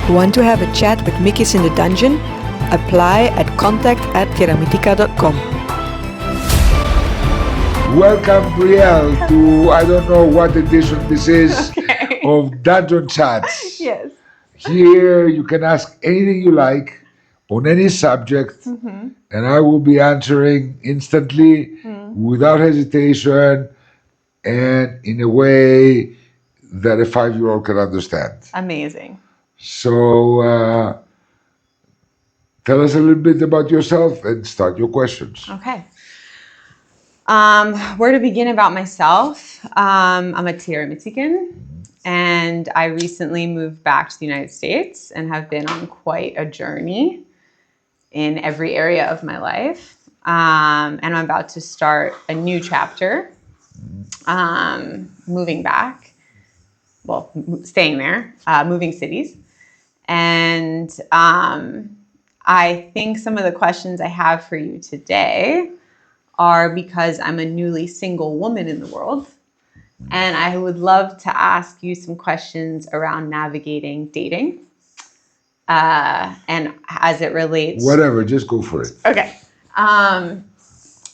Want to have a chat with Mikis in the dungeon? Apply at contact@keramitica.com. Welcome, Brielle, to I don't know what edition this is of Dungeon Chats. Yes. Here you can ask anything you like on any subject, and I will be answering instantly, without hesitation, and in a way that a 5-year-old can understand. Amazing. So tell us a little bit about yourself and start your questions. Okay. Where to begin about myself? I'm a Mexican, and I recently moved back to the United States and have been on quite a journey in every area of my life. And I'm about to start a new chapter, moving back, well, staying there, moving cities. And I think some of the questions I have for you today are because I'm a newly single woman in the world. And I would love to ask you some questions around navigating dating. And as it relates... Whatever, just go for it. Okay. I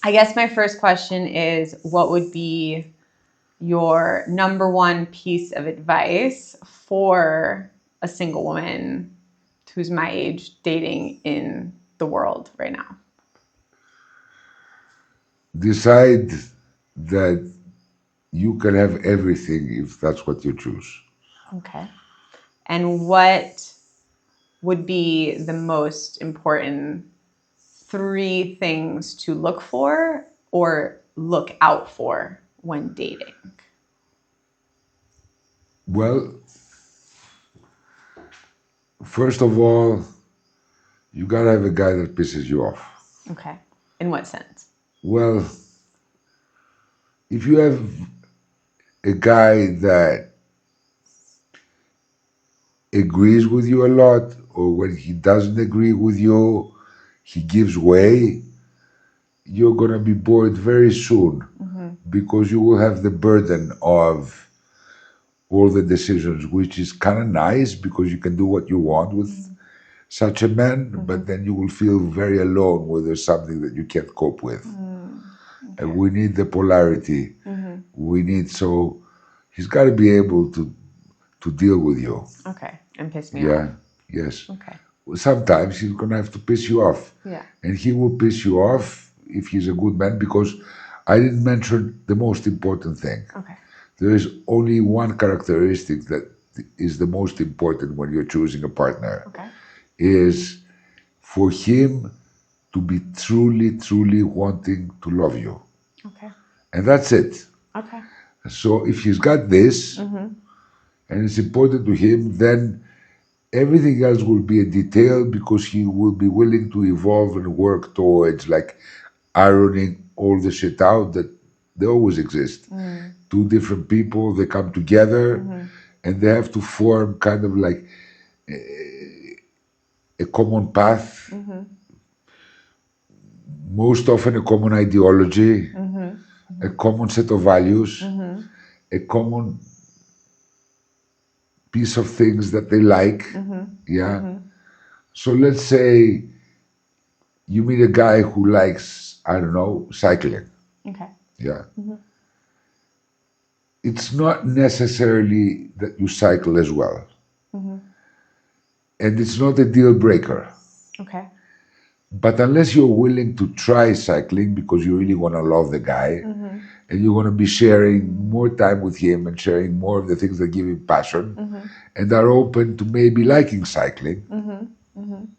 guess my first question is, what would be your number one piece of advice for a single woman who's my age dating in the world right now? Decide that you can have everything if that's what you choose. Okay. And what would be the most important 3 things to look for or look out for when dating? Well, first of all, you gotta have a guy that pisses you off. Okay. In what sense? Well, if you have a guy that agrees with you a lot, or when he doesn't agree with you, he gives way, you're gonna be bored very soon, because you will have the burden of all the decisions, which is kind of nice because you can do what you want with such a man, but then you will feel very alone when there's something that you can't cope with. Okay. And we need the polarity. We need, so he's got to be able to deal with you. Okay. And piss me off. Yes. Okay. Sometimes he's going to have to piss you off. Yeah. And he will piss you off if he's a good man, because I didn't mention the most important thing. Okay. There is only one characteristic that is the most important when you're choosing a partner. Okay. Is for him to be truly, truly wanting to love you. Okay. And that's it. Okay. So if he's got this, and it's important to him, then everything else will be a detail, because he will be willing to evolve and work towards, like, ironing all the shit out that they always exist. 2 different people, they come together, and they have to form kind of like a common path, most often a common ideology, a common set of values, a common piece of things that they like. So let's say you meet a guy who likes, I don't know, cycling. Okay. It's not necessarily that you cycle as well. And it's not a deal breaker. Okay. But unless you're willing to try cycling because you really want to love the guy, and you want to be sharing more time with him and sharing more of the things that give him passion, and are open to maybe liking cycling,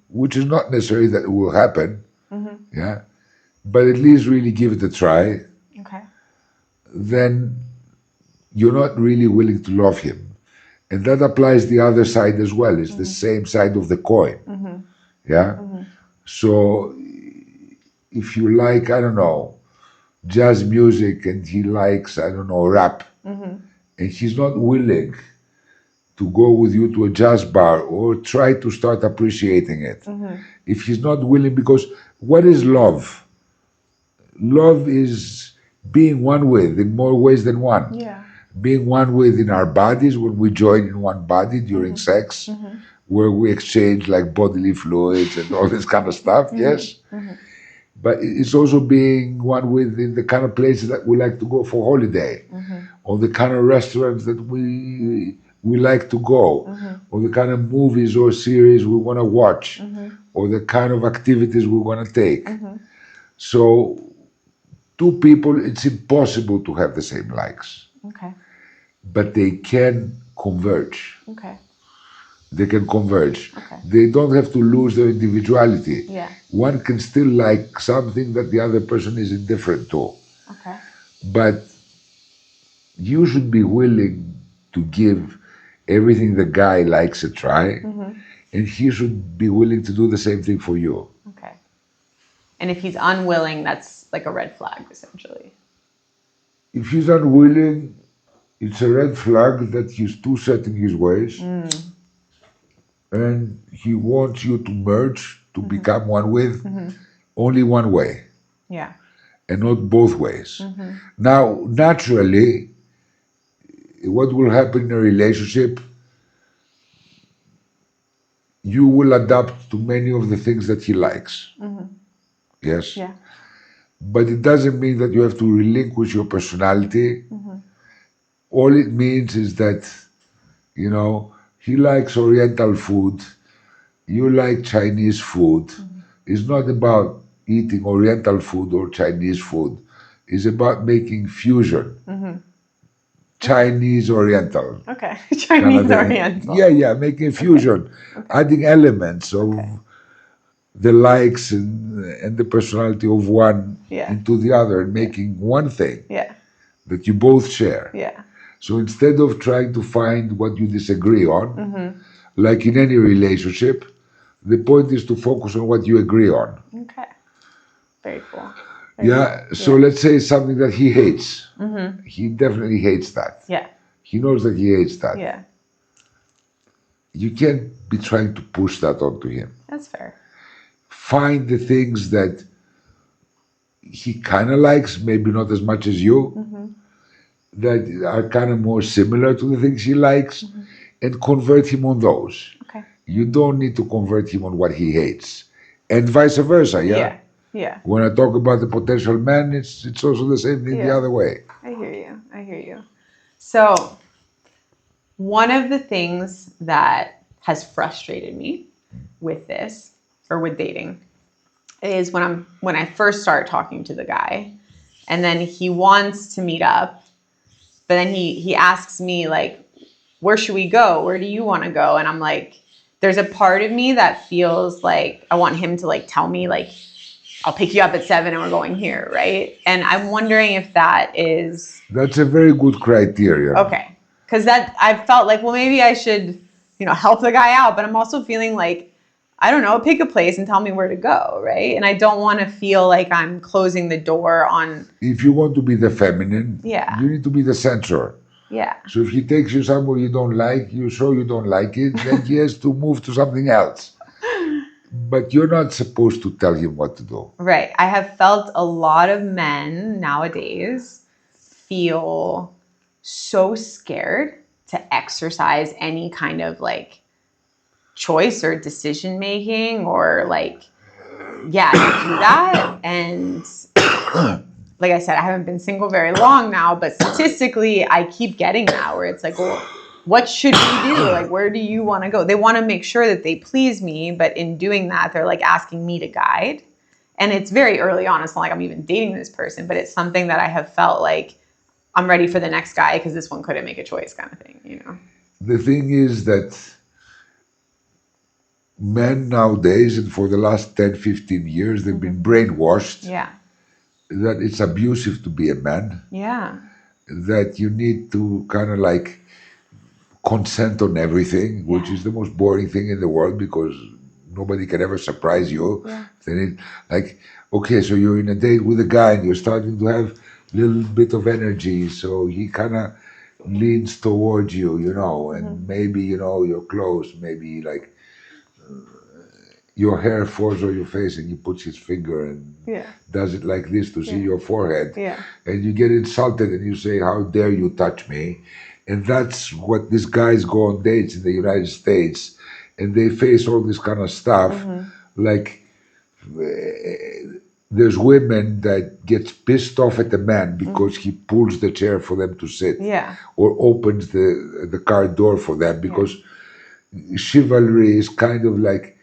which is not necessarily that it will happen, but at least really give it a try, Okay. then you're not really willing to love him. And that applies the other side as well. It's the same side of the coin. So if you like, I don't know, jazz music, and he likes, I don't know, rap, and he's not willing to go with you to a jazz bar or try to start appreciating it. If he's not willing, because what is love? Love is being one with in more ways than one. Being one with in our bodies when we join in one body during sex, where we exchange like bodily fluids and all this kind of stuff, yes. But it's also being one with in the kind of places that we like to go for holiday, or the kind of restaurants that we like to go, or the kind of movies or series we want to watch, or the kind of activities we want to take. So, two people, it's impossible to have the same likes, Okay. but they can converge. Okay. They can converge. Okay. They don't have to lose their individuality. Yeah. One can still like something that the other person is indifferent to. Okay. But you should be willing to give everything the guy likes a try, and he should be willing to do the same thing for you. Okay. And if he's unwilling, that's like a red flag, essentially. If he's unwilling, it's a red flag that he's too set in his ways, and he wants you to merge, to become one with only one way, Yeah. and not both ways. Now, naturally, what will happen in a relationship, you will adapt to many of the things that he likes. Yes? Yeah. But it doesn't mean that you have to relinquish your personality. All it means is that, you know, he likes Oriental food, you like Chinese food. It's not about eating Oriental food or Chinese food. It's about making fusion. Chinese Oriental. Okay. kind Chinese of thing. Oriental. Yeah, making fusion, adding elements of the likes and the personality of one Yeah. into the other, and making one thing Yeah. that you both share. Yeah. So instead of trying to find what you disagree on, like in any relationship, the point is to focus on what you agree on. Okay. Very cool. Yeah, so let's say something that he hates. He definitely hates that. Yeah. He knows that he hates that. Yeah. You can't be trying to push that onto him. That's fair. Find the things that he kind of likes, maybe not as much as you, that are kind of more similar to the things he likes, and convert him on those. Okay. You don't need to convert him on what he hates, and vice versa. Yeah. Yeah. When I talk about the potential man, it's also the same thing the Yeah. other way. I hear you. I hear you. So, one of the things that has frustrated me with this, or with dating, is when I first start talking to the guy, and then he wants to meet up, but then he asks me like, where should we go? Where do you want to go? And I'm like, there's a part of me that feels like I want him to like tell me like, I'll pick you up at 7 and we're going here, right? And I'm wondering if that is... That's a very good criteria. Okay. Because that, I felt like, well, maybe I should, help the guy out. But I'm also feeling like, I don't know, pick a place and tell me where to go, right? And I don't want to feel like I'm closing the door on... If you want to be the feminine, Yeah. you need to be the censor. Yeah. So if he takes you somewhere you don't like, you show you don't like it, then he has to move to something else. But you're not supposed to tell him what to do. Right. I have felt a lot of men nowadays feel so scared to exercise any kind of like choice or decision making or like, do that. And like I said, I haven't been single very long now, but statistically I keep getting that where it's like, well, what should we do? Like, where do you want to go? They want to make sure that they please me, but in doing that, they're like asking me to guide. And it's very early on. It's not like I'm even dating this person, but it's something that I have felt like I'm ready for the next guy because this one couldn't make a choice kind of thing, The thing is that men nowadays, and for the last 10, 15 years, they've been brainwashed Yeah. that it's abusive to be a man, Yeah. that you need to kind of like consent on everything, which is the most boring thing in the world because nobody can ever surprise you. Yeah. Then like, okay, so you're in a date with a guy and you're starting to have a little bit of energy, so he kind of leans towards you, and maybe, you're close, maybe like your hair falls on your face and he puts his finger and does it like this to see your forehead. Yeah. And you get insulted and you say, how dare you touch me? And that's what these guys go on dates in the United States. and they face all this kind of stuff. Like there's women that gets pissed off at the man because he pulls the chair for them to sit, Yeah. or opens the car door for them, because chivalry is kind of like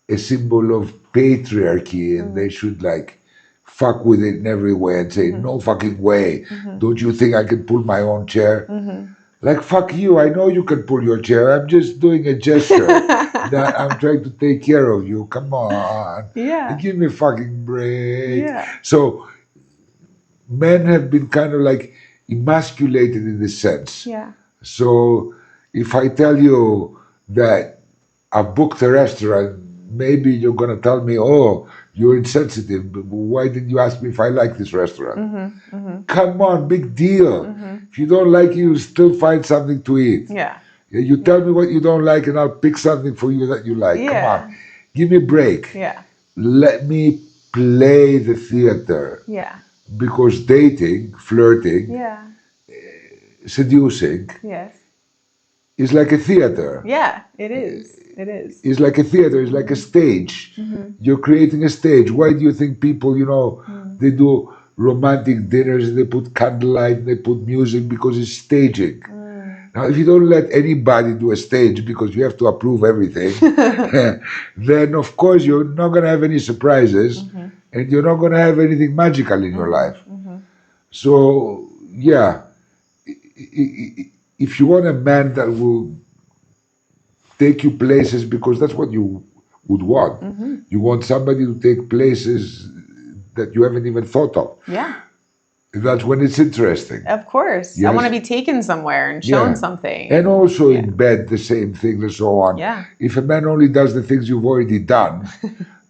a symbol of patriarchy, and they should like fuck with it in every way and say, no fucking way. Don't you think I can pull my own chair? Like, fuck you, I know you can pull your chair. I'm just doing a gesture that I'm trying to take care of you. Come on. Yeah. Give me a fucking break. Yeah. So men have been kind of like emasculated in this sense. Yeah. So if I tell you that I've booked a restaurant, maybe you're going to tell me, oh, you're insensitive. But why didn't you ask me if I like this restaurant? Come on, big deal. If you don't like it, you still find something to eat. Yeah. You tell me what you don't like, and I'll pick something for you that you like. Come on, give me a break. Yeah. Let me play the theater. Yeah. Because dating, flirting, Yeah. seducing Yes. is like a theater. Yeah, it is. It is. It's like a theater. It's like a stage. You're creating a stage. Why do you think people, they do romantic dinners, they put candlelight, they put music, because it's staging. Now, if you don't let anybody do a stage because you have to approve everything, then of course you're not going to have any surprises, and you're not going to have anything magical in your life. So, yeah, if you want a man that will take you places, because that's what you would want. You want somebody to take places that you haven't even thought of. Yeah. That's when it's interesting. Of course. I Yes. want to be taken somewhere and shown Yeah. something. And also in bed, the same thing and so on. Yeah. If a man only does the things you've already done,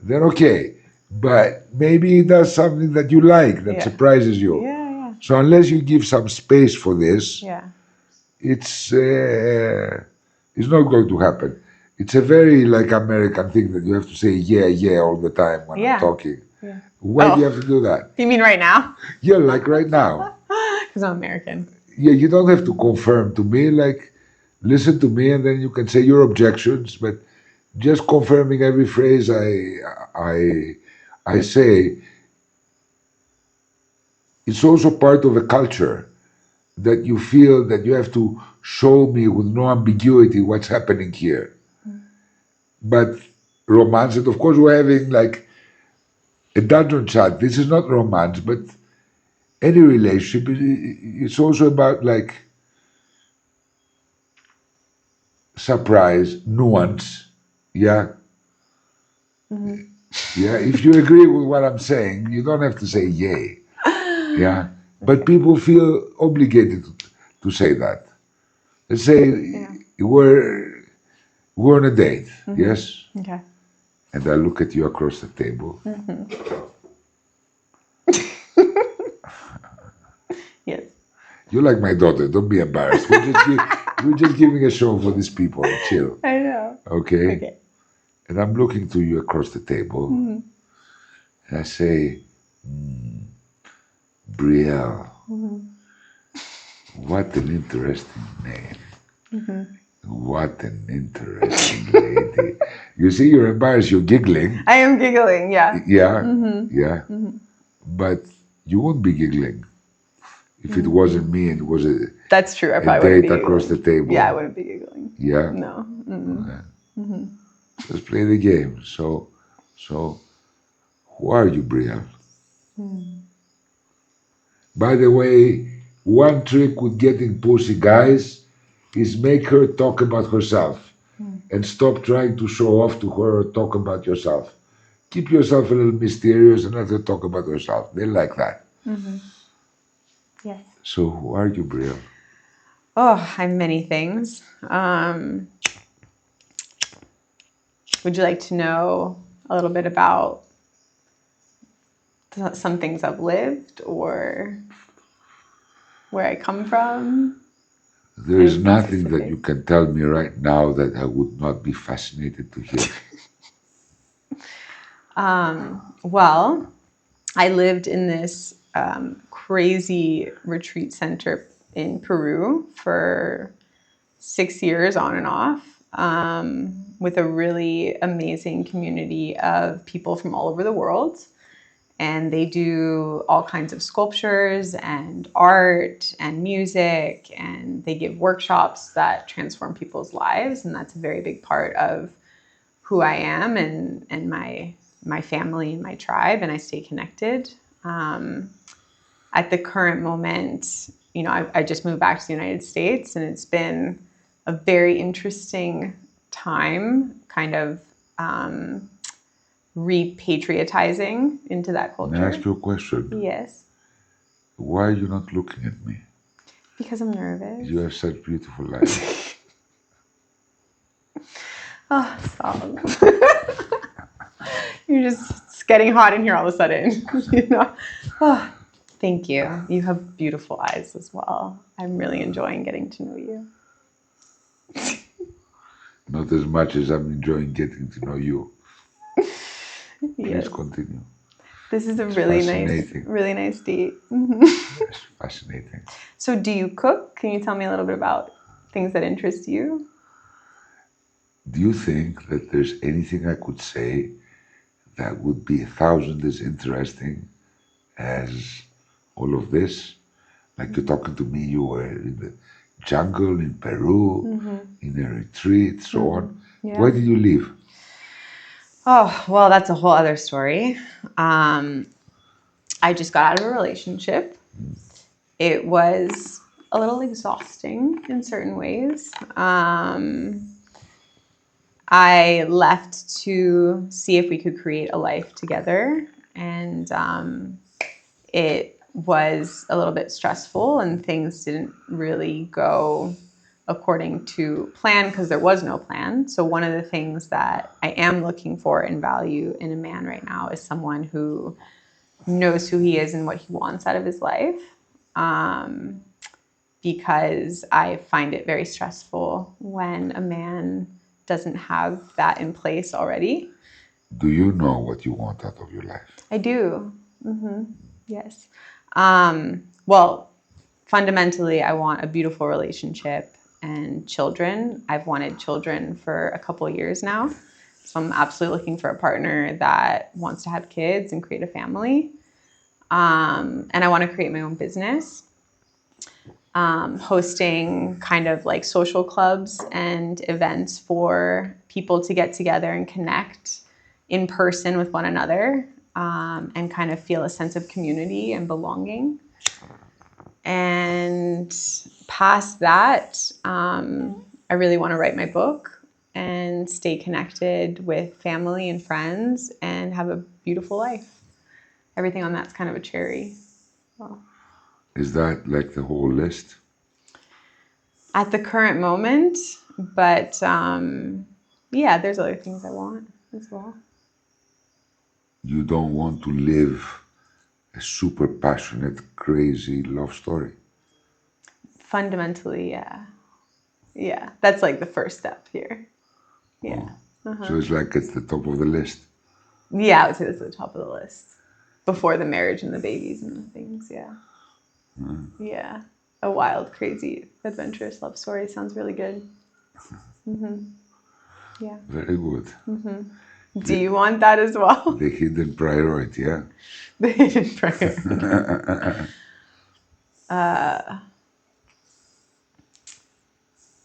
then okay. But maybe he does something that you like, that surprises you. Yeah. So unless you give some space for this, Yeah. it's not going to happen. It's a very like American thing that you have to say yeah all the time when I'm talking. Yeah. Why do you have to do that? You mean right now? Yeah, like right now. Because I'm American. Yeah, you don't have to confirm to me. Like, listen to me, and then you can say your objections. But just confirming every phrase I say, it's also part of a culture that you feel that you have to show me with no ambiguity what's happening here. But romance, and of course we're having like a dungeon chat. This is not romance, but any relationship, it's also about like surprise, nuance. Yeah. Yeah. If you agree with what I'm saying, you don't have to say yay. Yeah. But people feel obligated to say that. Let's say we're on a date, yes? Okay. And I look at you across the table. Yes. You're like my daughter. Don't be embarrassed. We're just giving a show for these people. Chill. I know. Okay? Okay. And I'm looking to you across the table. And I say, Brielle. What an interesting name. What an interesting lady. You see, you're embarrassed. You're giggling. I am giggling, yeah. Yeah. But you won't be giggling if it wasn't me and it was a That's true. I a probably wouldn't date be across the giggling. table. Yeah, I wouldn't be giggling. Yeah. No. Okay. Let's play the game. So, who are you, Brielle? By the way, one trick with getting pussy, guys, is make her talk about herself and stop trying to show off to her or talk about yourself. Keep yourself a little mysterious and let her talk about herself. They like that. Yes. So, who are you, Brielle? Oh, I'm many things. Would you like to know a little bit about some things I've lived or where I come from? There is Anything nothing that specific? you can tell me right now that I would not be fascinated to hear. Well, I lived in this crazy retreat center in Peru for 6 years on and off. with a really amazing community of people from all over the world. And they do all kinds of sculptures and art and music, and they give workshops that transform people's lives. And that's a very big part of who I am and my family and my tribe, and I stay connected. At the current moment, you know, I just moved back to the United States, and it's been a very interesting time, kind of repatriatizing into that culture. May I ask you a question? Yes. Why are you not looking at me? Because I'm nervous. You have such beautiful eyes. Oh, stop. You're just getting hot in here all of a sudden. You know? Oh, thank you. You have beautiful eyes as well. I'm really enjoying getting to know you. Not as much as I'm enjoying getting to know you. Please Yes. continue. This is a It's really nice date. Yes, fascinating. So do you cook? Can you tell me a little bit about things that interest you? Do you think that there's anything I could say that would be 1,000 as interesting as all of this? Like you're talking to me, you were in the jungle in Peru, in a retreat, so on. Yeah. Why did you leave? Oh, well, that's a whole other story. I just got out of a relationship. It was a little exhausting in certain ways. I left to see if we could create a life together, and it was a little bit stressful, and things didn't really go according to plan because there was no plan. So one of the things that I am looking for and value in a man right now is someone who knows who he is and what he wants out of his life. Because I find it very stressful when a man doesn't have that in place already. Do you know what you want out of your life? I do. Yes. Well, fundamentally, I want a beautiful relationship and children. I've wanted children for a couple of years now. So I'm absolutely looking for a partner that wants to have kids and create a family. And I want to create my own business. Hosting kind of like social clubs and events for people to get together and connect in person with one another, and kind of feel a sense of community and belonging. And past that, I really want to write my book and stay connected with family and friends and have a beautiful life. Everything on that's kind of a cherry. Well, Is that like the whole list? at the current moment, but yeah, there's other things I want as well. You don't want to live a super passionate, crazy love story? Fundamentally, yeah. Yeah, that's like the first step here. Yeah. So it's like it's the top of the list. Yeah, I would say that's at the top of the list. Before the marriage and the babies and the things, yeah. Yeah. A wild, crazy, adventurous love story sounds really good. Yeah. Very good. Do you want that as well? The hidden priority, yeah? The hidden priority.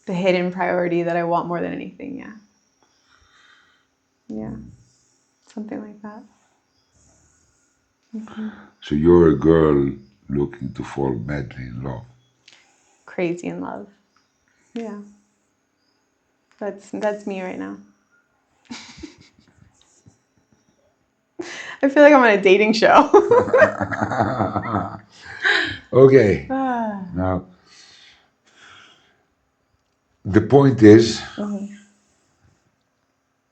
The hidden priority that I want more than anything, yeah. Yeah. Something like that. So you're a girl looking to fall madly in love. Crazy in love. Yeah. That's me right now. I feel like I'm on a dating show. Okay. Now, the point is,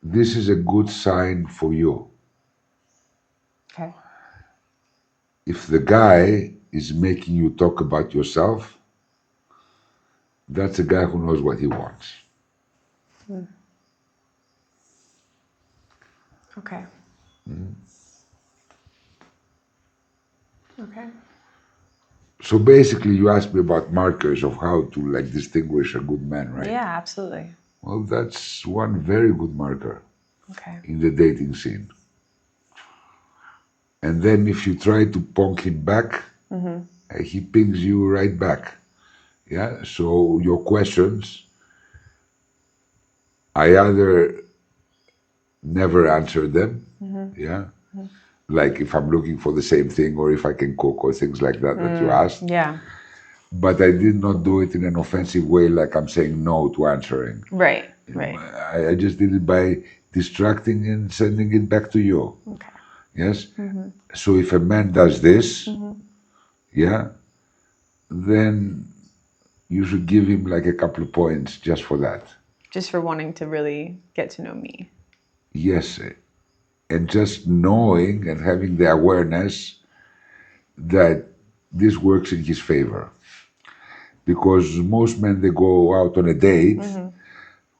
this is a good sign for you. Okay. If the guy is making you talk about yourself, that's a guy who knows what he wants. Okay. Okay. So basically, you asked me about markers of how to like distinguish a good man, right? Yeah, absolutely. Well, that's one very good marker Okay. in the dating scene. And then if you try to punk him back, he pings you right back. Yeah. So your questions, I either never answer them. Yeah. Like if I'm looking for the same thing or if I can cook or things like that that you asked. Yeah. But I did not do it in an offensive way, like I'm saying no to answering. Right. Right. I just did it by distracting and sending it back to you. Okay. Yes. So if a man does this, yeah, then you should give him like a couple of points just for that. Just for wanting to really get to know me. Yes, and just knowing and having the awareness that this works in his favor. Because most men, they go out on a date,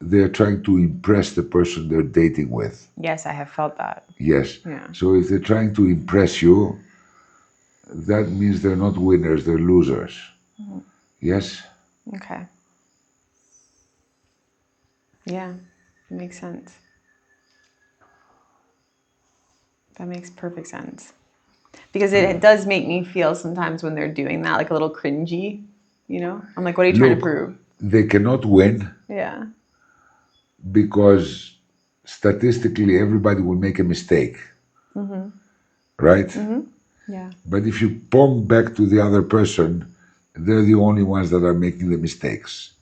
they're trying to impress the person they're dating with. Yes, I have felt that. Yes. Yeah. So if they're trying to impress you, that means they're not winners, they're losers. Yes? Okay. Yeah, it makes sense. That makes perfect sense. Because it does make me feel sometimes when they're doing that, like a little cringy, you know? I'm like, what are you trying to prove? They cannot win Yeah. because statistically everybody will make a mistake. Right? Yeah. But if you point back to the other person, they're the only ones that are making the mistakes.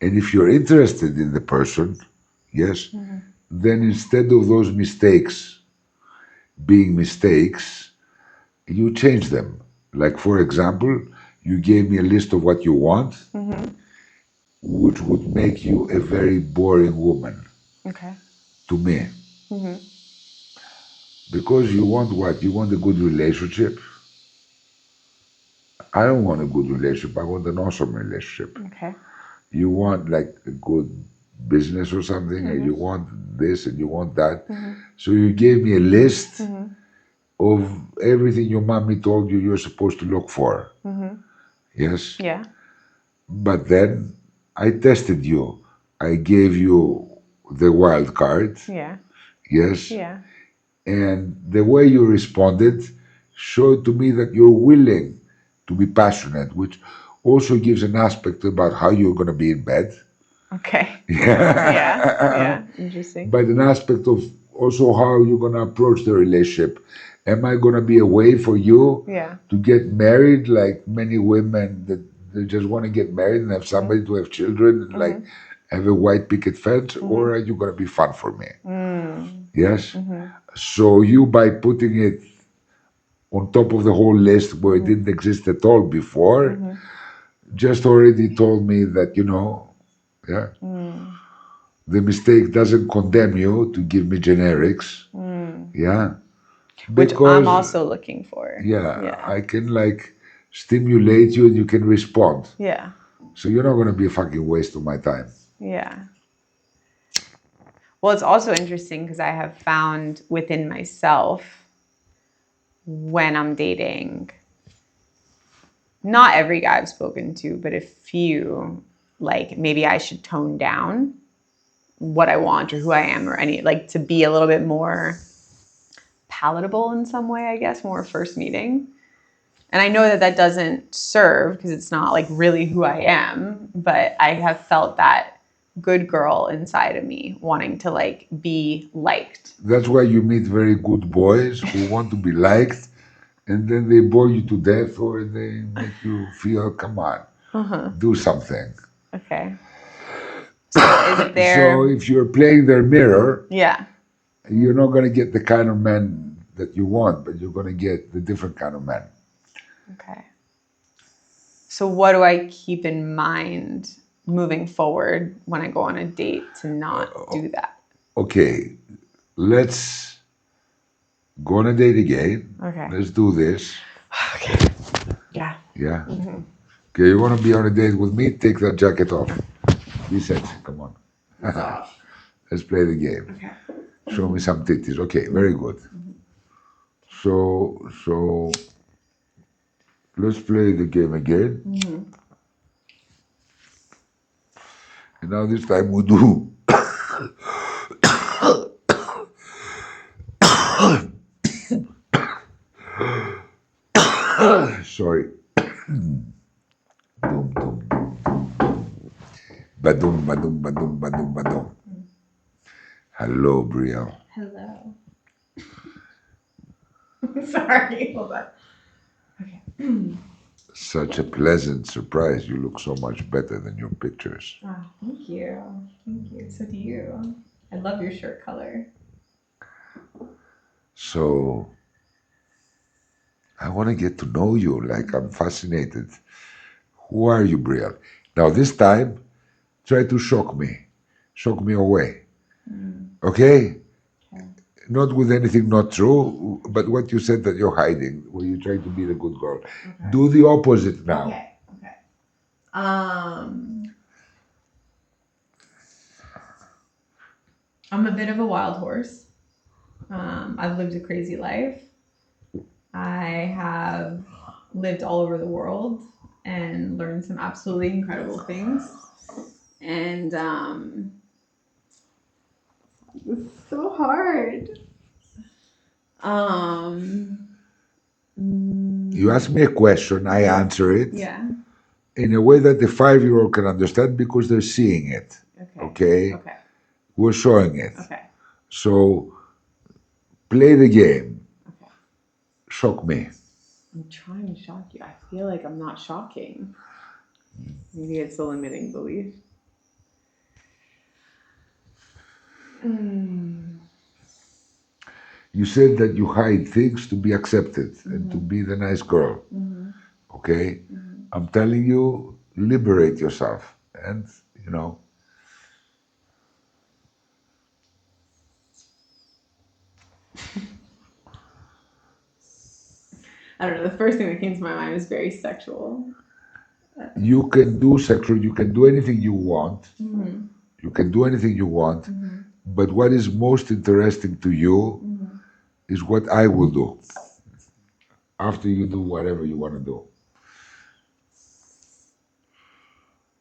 And if you're interested in the person, yes, then instead of those mistakes being mistakes, you change them. Like, for example, you gave me a list of what you want, which would make you a very boring woman Okay. to me. Because you want what? You want a good relationship? I don't want a good relationship. I want an awesome relationship. Okay. You want like a good business or something, and you want this and you want that. So you gave me a list of everything your mommy told you you're supposed to look for. Yes? Yeah. But then I tested you. I gave you the wild card. Yeah. Yes? Yeah. And the way you responded showed to me that you're willing to be passionate, which also gives an aspect about how you're going to be in bed. Okay. Yeah. Interesting. But an aspect of also how you're going to approach the relationship. Am I going to be a way for you Yeah. to get married, like many women that they just want to get married and have somebody to have children and like have a white picket fence, or are you going to be fun for me? Yes? So you, by putting it on top of the whole list where it didn't exist at all before, just already told me that, yeah, the mistake doesn't condemn you to give me generics. Yeah. Which I'm Because, also looking for. yeah, I can like stimulate you and you can respond. Yeah. So you're not going to be a fucking waste of my time. Yeah. Well, it's also interesting because I have found within myself when I'm dating, not every guy I've spoken to, but a few, like maybe I should tone down what I want or who I am or any, like to be a little bit more palatable in some way, I guess, more first meeting. And I know that that doesn't serve because it's not like really who I am, but I have felt that good girl inside of me wanting to like be liked. That's why you meet very good boys who want to be liked, and then they bore you to death or they make you feel, come on, do something. Okay. So is there... So if you're playing their mirror, Yeah. you're not going to get the kind of man that you want, but you're going to get the different kind of man. Okay. So what do I keep in mind moving forward when I go on a date to not do that? Okay, let's go on a date again. Okay. Let's do this. Okay. Yeah. Yeah. Okay, you want to be on a date with me? Take that jacket off. Be sexy. Come on. Let's play the game. Okay. Show me some titties. Okay, very good. So let's play the game again. And now this time we do. Sorry. Dum, dum, dum, dum. Badum, badum, badum, badum, badum. Hello, Brielle. Hello. Sorry, hold on. Okay. Such a pleasant surprise. You look so much better than your pictures. Oh, thank you. Thank you. So do you. I love your shirt color. So I want to get to know you. Like, I'm fascinated. Who are you, Brielle? Now, this time, try to shock me away. Okay? Okay. Not with anything not true, but what you said that you're hiding, where you try to be the good girl. Okay. Do the opposite now. Okay. Okay. I'm a bit of a wild horse. I've lived a crazy life. I have lived all over the world and learned some absolutely incredible things. And it's so hard. You ask me a question, I answer it Yeah. in a way that the 5-year-old can understand because they're seeing it. Okay? Okay. We're showing it. Okay. So play the game. Okay. Shock me. I'm trying to shock you. I feel like I'm not shocking. Maybe it's a limiting belief. You said that you hide things to be accepted and to be the nice girl. Okay? I'm telling you, liberate yourself. And, you know, I don't know. The first thing that came to my mind was very sexual. you can do sexual, you can do anything you want. You can do anything you want. But what is most interesting to you is what I will do after you do whatever you want to do.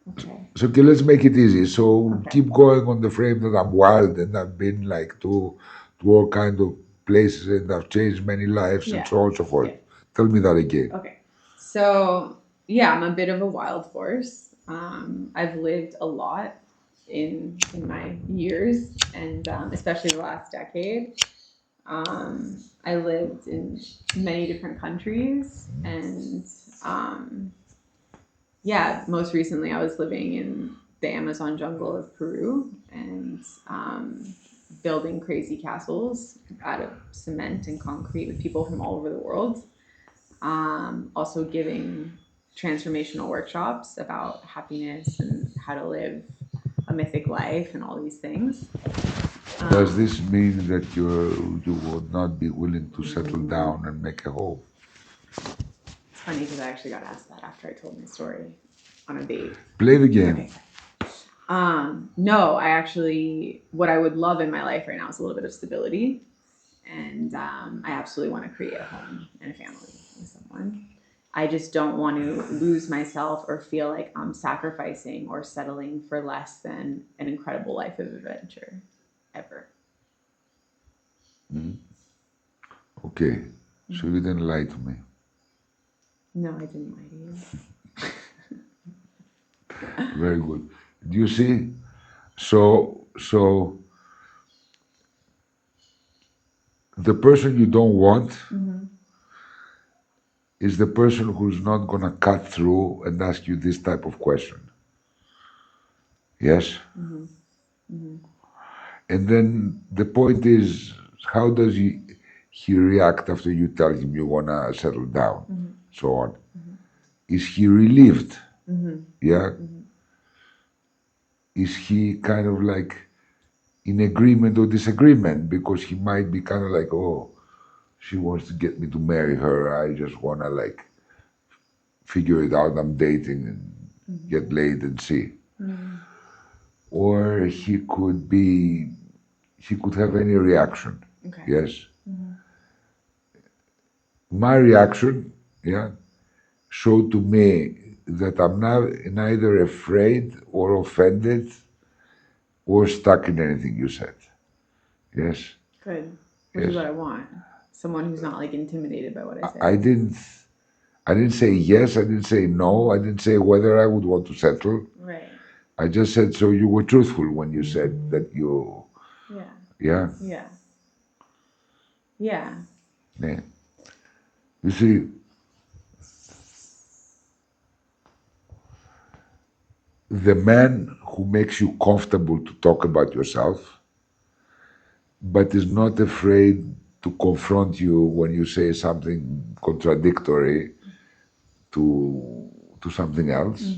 Okay. So okay, let's make it easy. So keep going on the frame that I'm wild and I've been like to all kind of places and I've changed many lives and so on and so forth. Yeah. Tell me that again. Okay. So yeah, I'm a bit of a wild horse. I've lived a lot in my years, and especially the last decade. I lived in many different countries, and yeah, most recently I was living in the Amazon jungle of Peru and building crazy castles out of cement and concrete with people from all over the world. Also giving transformational workshops about happiness and how to live a mythic life and all these things. Does this mean that you would not be willing to settle down and make a home? It's funny because I actually got asked that after I told my story on a date. Play the game. Okay. No, I actually, what I would love in my life right now is a little bit of stability. And I absolutely want to create a home and a family with someone. I just don't want to lose myself or feel like I'm sacrificing or settling for less than an incredible life of adventure ever. Okay, so you didn't lie to me. No, I didn't lie to you. Very good. Do you see? So the person you don't want is the person who's not going to cut through and ask you this type of question. Yes? And then the point is, how does he react after you tell him you want to settle down, so on? Is he relieved? Yeah? Is he kind of like in agreement or disagreement? Because he might be kind of like, oh, she wants to get me to marry her. I just want to like figure it out. I'm dating and get laid and see. Or he could have any reaction. Okay. Yes. My reaction, yeah, showed to me that I'm neither afraid or offended or stuck in anything you said. Yes? Good. Which is Yes. what I want. Someone who's not like intimidated by what I say. I didn't say yes, I didn't say no, I didn't say whether I would want to settle. Right. I just said, so you were truthful when you said that you, Yeah. yeah? Yeah. Yeah. Yeah. You see, the man who makes you comfortable to talk about yourself, but is not afraid to confront you when you say something contradictory to something else,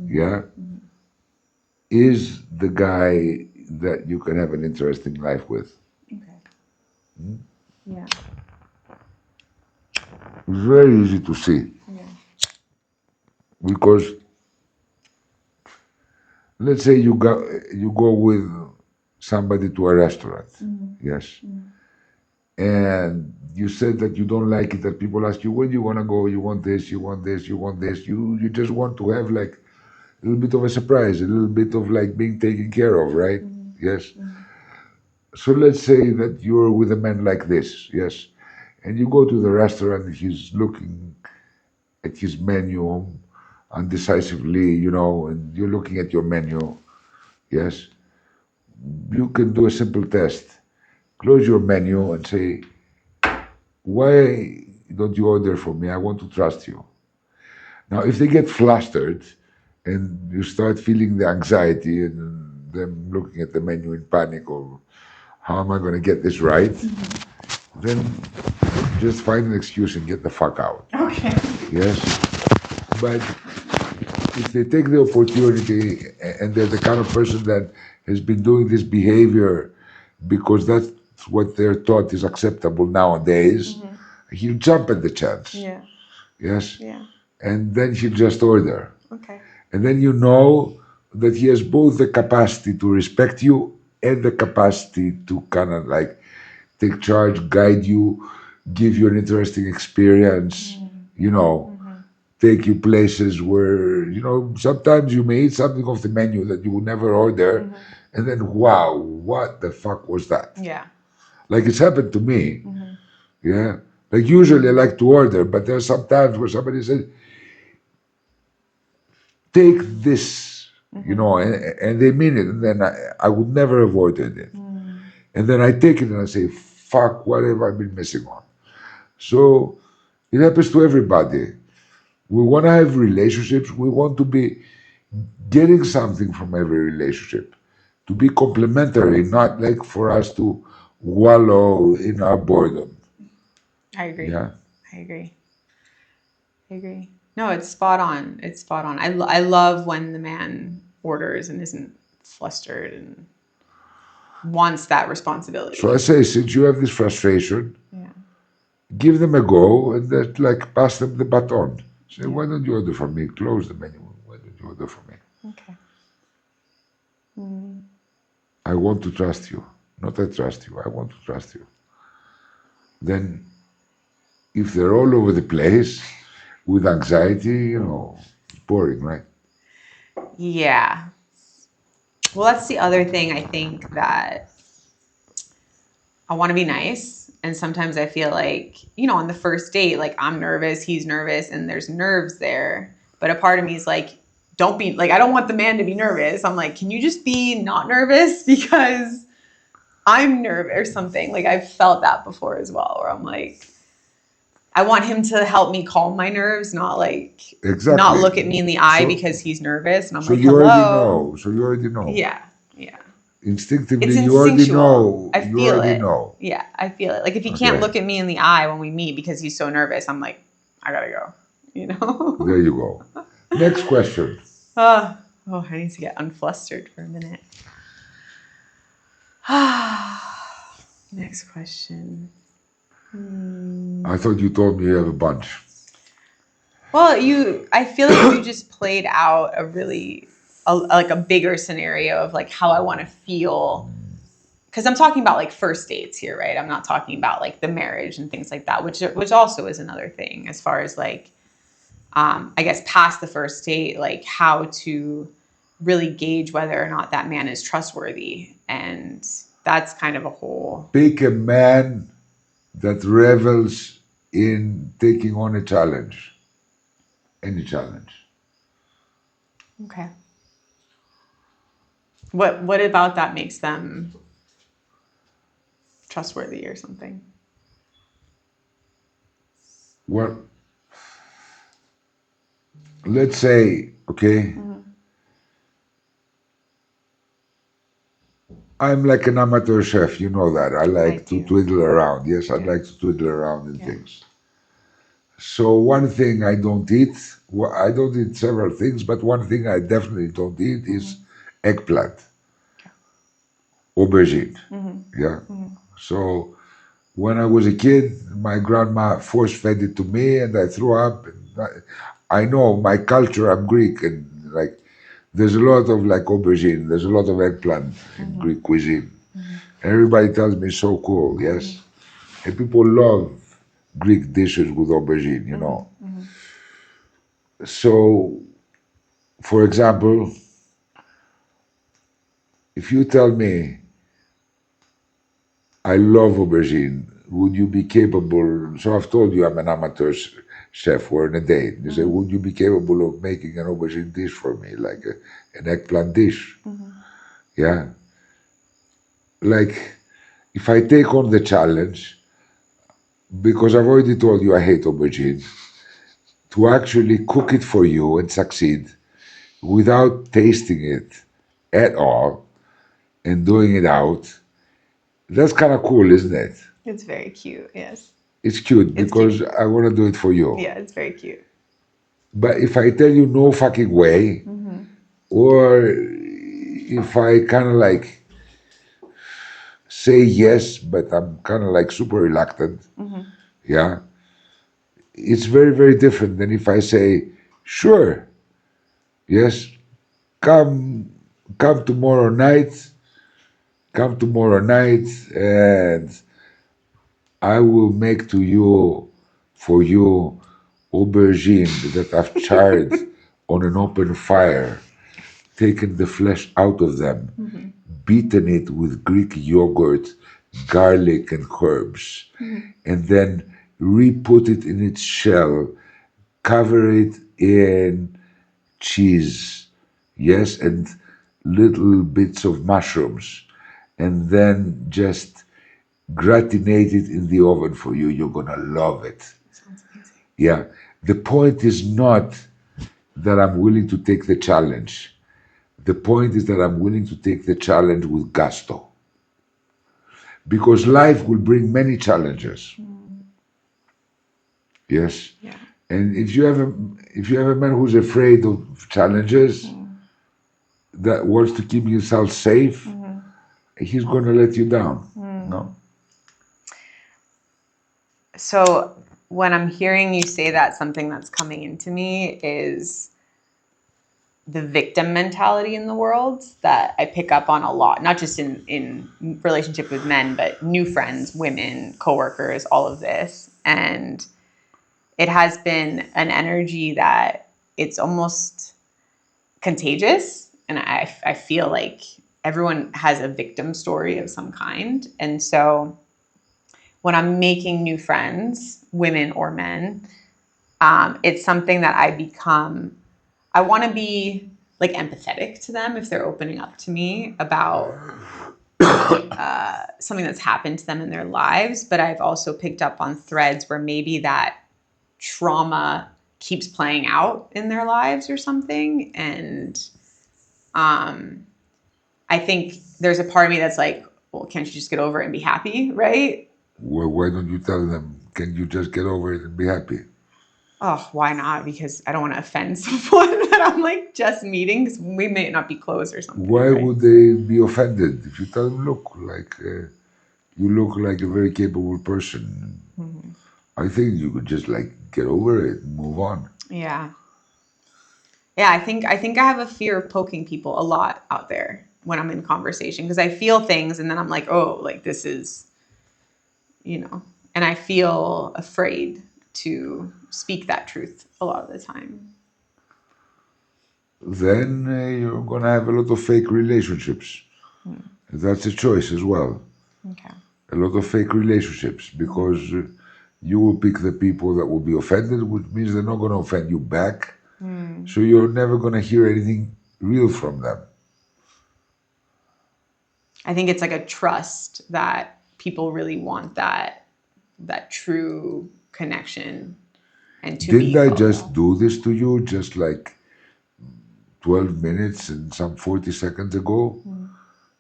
yeah, is the guy that you can have an interesting life with. Okay. Yeah. It's very easy to see Yeah. because let's say you go with somebody to a restaurant, yes, and you said that you don't like it, that people ask you, where do you want to go, you want this, you want this, you want this, you just want to have like a little bit of a surprise, a little bit of like being taken care of, right? Yes. So let's say that you're with a man like this, yes, and you go to the restaurant and he's looking at his menu undecisively, you know, and you're looking at your menu, yes, you can do a simple test. Close your menu and say, why don't you order for me? I want to trust you. Now, if they get flustered and you start feeling the anxiety and them looking at the menu in panic or how am I going to get this right, then just find an excuse and get the fuck out. Okay. Yes? But if they take the opportunity and they're the kind of person that has been doing this behavior because that's what they're taught is acceptable nowadays, he'll jump at the chance. Yeah. Yes? Yeah. And then he'll just order. Okay. And then you know that he has both the capacity to respect you and the capacity to kind of like take charge, guide you, give you an interesting experience, you know, take you places where, you know, sometimes you may eat something off the menu that you would never order, and then, wow, what the fuck was that? Yeah. Like it's happened to me, yeah? Like usually I like to order, but there's some times where somebody says, take this, you know, and they mean it, and then I would never have ordered it. And then I take it and I say, fuck, what have I been missing on? So it happens to everybody. We want to have relationships. We want to be getting something from every relationship, to be complementary, not like for us to wallow in our boredom. I agree. Yeah. I agree. I agree. No, it's spot on. It's spot on. I love when the man orders and isn't flustered and wants that responsibility. So I say, since you have this frustration, Yeah. give them a go and then like pass them the baton. Say, Yeah. why don't you order for me? Close the menu. Why don't you order for me? Okay. I want to trust you. Not I trust you. I want to trust you. Then, if they're all over the place with anxiety, you know, it's boring, right? Yeah. Well, that's the other thing I think that I want to be nice. And sometimes I feel like, you know, on the first date, like I'm nervous, he's nervous, and there's nerves there. But a part of me is like, don't be like, I don't want the man to be nervous. I'm like, can you just be not nervous? Because I'm nervous or something. Like I've felt that before as well, where I'm like, I want him to help me calm my nerves, not like Exactly. not look at me in the eye So- because he's nervous. And I'm So like, you already hello. know. So you already know. Yeah. Yeah. Instinctively, It's you already instinctual. know. I You feel already it. know. Yeah, I feel it. Like if he can't Okay. look at me in the eye when we meet because he's so nervous, I'm like, I gotta go. You know? There you go. Next question. Oh, I need to get unflustered for a minute. Next question. I thought you told me you have a bunch. Well, I feel like you just played out a really, like a bigger scenario of like how I want to feel. Because I'm talking about like first dates here, right? I'm not talking about like the marriage and things like that, which also is another thing as far as like, I guess past the first date, like how to really gauge whether or not that man is trustworthy. And that's kind of a whole. Pick a man that revels in taking on a challenge, any challenge. Okay. What about that makes them trustworthy or something? Well, let's say, okay, I'm like an amateur chef, you know that. I like to do. twiddle around. Yes, I'd Yeah. like to twiddle around in Yeah. things. So one thing I don't eat, well, I don't eat several things, but one thing I definitely don't eat is eggplant, aubergine. Yeah. So when I was a kid, my grandma force fed it to me, and I threw up. And I know my culture. I'm Greek, and like there's a lot of like aubergine. There's a lot of eggplant in Greek cuisine. Everybody tells me it's so cool. Yes, and people love Greek dishes with aubergine. You know. So, for example, if you tell me I love aubergine, would you be capable? So I've told you I'm an amateur chef. We're on a date. You say, would you be capable of making an aubergine dish for me, like an eggplant dish? Yeah. Like, if I take on the challenge, because I've already told you I hate aubergine, to actually cook it for you and succeed without tasting it at all and doing it out, that's kind of cool, isn't it? It's very cute. Yes. It's cute It's because cute. I want to do it for you. Yeah, it's very cute. But if I tell you no fucking way, or if I kind of like say yes, but I'm kind of like super reluctant, yeah, it's very, very different than if I say, sure, yes, come, come tomorrow night, and I will make for you, aubergine that I've charred on an open fire, taken the flesh out of them, beaten it with Greek yogurt, garlic, and herbs, and then re-put it in its shell, cover it in cheese, yes, and little bits of mushrooms, and then just gratinate it in the oven for you. You're gonna love it. Sounds amazing. Yeah. The point is not that I'm willing to take the challenge. The point is that I'm willing to take the challenge with gusto. Because life will bring many challenges. Yes. Yeah. And if you have a man who's afraid of challenges, that wants to keep himself safe, he's gonna let you down. No. So when I'm hearing you say that, something that's coming into me is the victim mentality in the world that I pick up on a lot, not just in relationship with men, but new friends, women, coworkers, all of this. And it has been an energy that it's almost contagious. And I feel like everyone has a victim story of some kind. And so when I'm making new friends, women or men, it's something that I want to be like empathetic to them if they're opening up to me about something that's happened to them in their lives. But I've also picked up on threads where maybe that trauma keeps playing out in their lives or something. And I think there's a part of me that's like, well, can't you just get over it and be happy, right? Well, why don't you tell them, can you just get over it and be happy? Oh, why not? Because I don't want to offend someone that I'm like just meeting because we may not be close or something. Why right? would they be offended if you tell them, look, like you look like a very capable person? I think you could just like get over it and move on. Yeah. Yeah, I think I have a fear of poking people a lot out there when I'm in conversation because I feel things and then I'm like, oh, like this is, and I feel afraid to speak that truth a lot of the time. then you're going to have a lot of fake relationships. That's a choice as well. Okay. A lot of fake relationships because you will pick the people that will be offended, which means they're not going to offend you back. So you're never going to hear anything real from them. I think it's like a trust that people really want that true connection and to Didn't be I felt. just do this to you just like 12 minutes and some 40 seconds ago?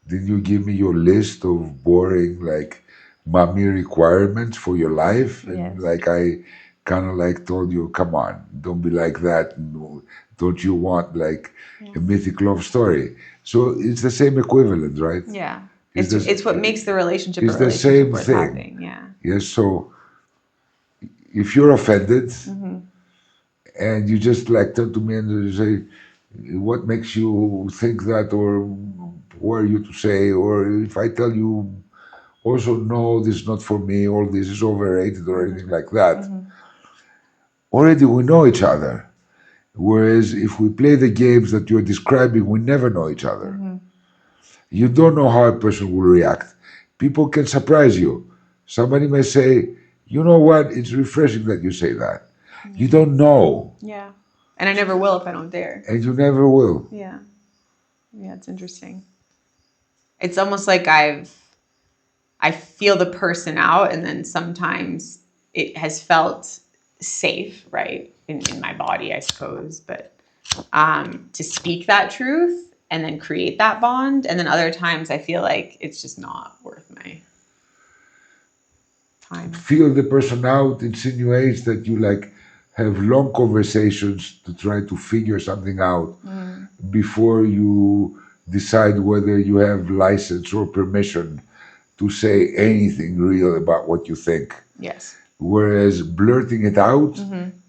Didn't you give me your list of boring, like, mommy requirements for your life? And Yes. like, I kind of like told you, come on, don't be like that. No, don't you want like a mythic love story? So it's the same equivalent, right? Yeah. It's It's what makes the relationship it's a the relationship same worth thing. having. Yeah. Yes, so if you're offended and you just like turn to me and you say, what makes you think that, or who are you to say, or if I tell you also, no, this is not for me, or this is overrated, or anything like that, already we know each other. Whereas if we play the games that you're describing, we never know each other. You don't know how a person will react. People can surprise you. Somebody may say, you know what, it's refreshing that you say that. You don't know, Yeah. And I never will if I don't dare. and you never will. Yeah. Yeah, it's interesting. It's almost like I feel the person out, and then sometimes it has felt safe, right, in my body, I suppose. But to speak that truth and then create that bond, and then other times I feel like it's just not worth my time. Feel the person out insinuates that you like have long conversations to try to figure something out before you decide whether you have license or permission to say anything real about what you think. Yes. Whereas blurting it out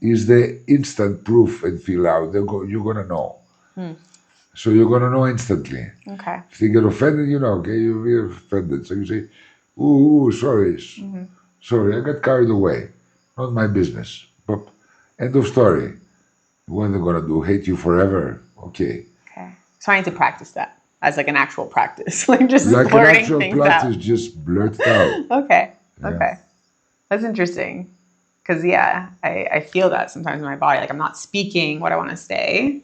is the instant proof and feel out. You're gonna know. So you're gonna know instantly. Okay. If they get offended, you know, okay, you're offended. So you say, ooh, sorry. Sorry, I got carried away. Not my business. But end of story. What are they gonna do? Hate you forever? Okay. Okay. So I need to practice that as like an actual practice, like just Like an blurting actual things practice, out. just blurt it out. Okay. Yeah. Okay. That's interesting. Because, yeah, I feel that sometimes in my body. Like I'm not speaking what I want to say.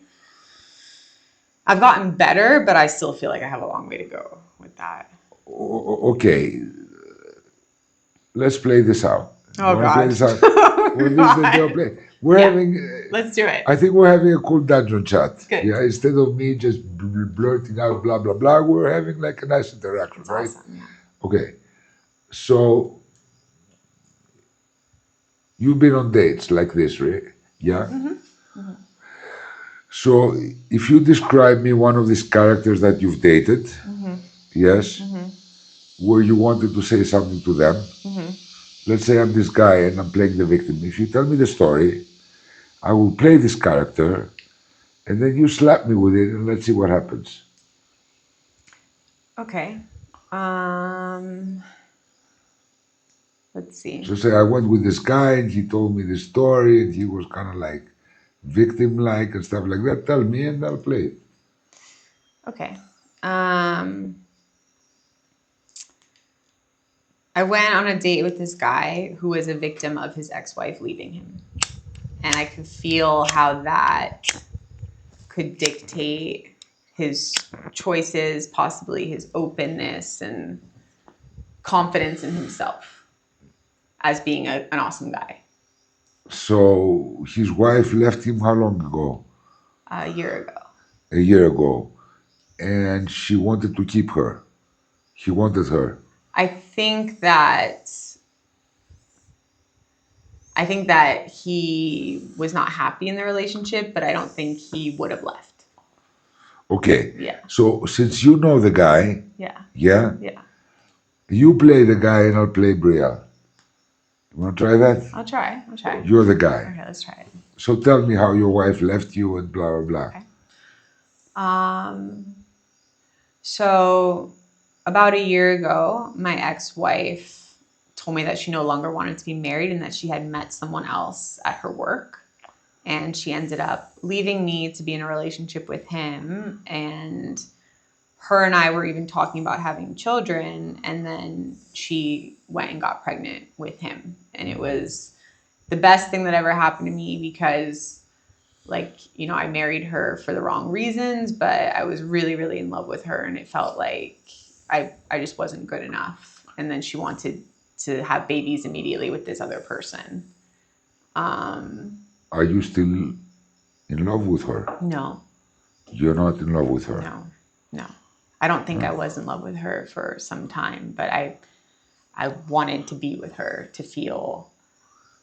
I've gotten better, but I still feel like I have a long way to go with that. Okay. Let's play this out. Oh, You wanna play God. this out? Oh, Well, this is the day of God. play. We're Yeah. having. Let's do it. I think we're having a cool dungeon chat. Good. Yeah, instead of me just blurting out blah blah blah, we're having like a nice interaction, That's right? awesome. Yeah. Okay. So you've been on dates like this, right? Yeah. So if you describe me one of these characters that you've dated, yes, where you wanted to say something to them. Let's say I'm this guy and I'm playing the victim. If you tell me the story, I will play this character, and then you slap me with it, and let's see what happens. Okay. Let's see. So say I went with this guy, and he told me this story, and he was kind of like victim-like and stuff like that. Tell me, and I'll play it. Okay. I went on a date with this guy who was a victim of his ex-wife leaving him. And I could feel how that could dictate his choices, possibly his openness and confidence in himself as being an awesome guy. So his wife left him how long ago? A year ago. A year ago. And she wanted to keep her. He wanted her. I think that he was not happy in the relationship, but I don't think he would have left. Okay. Yeah. So since you know the guy, Yeah. yeah, Yeah. you play the guy and I'll play Brielle. You want to try that? I'll try. You're the guy. Okay, let's try it. So tell me how your wife left you and blah, blah, blah. Okay. So about a year ago, my ex-wife told me that she no longer wanted to be married and that she had met someone else at her work. and she ended up leaving me to be in a relationship with him. And her and I were even talking about having children, and then she went and got pregnant with him. And it was the best thing that ever happened to me because, like, you know, I married her for the wrong reasons, but I was really, really in love with her, and it felt like I just wasn't good enough. And then she wanted to have babies immediately with this other person. Are you still in love with her? No, You're not in love with her? no. I don't think I was in love with her for some time, but I wanted to be with her to feel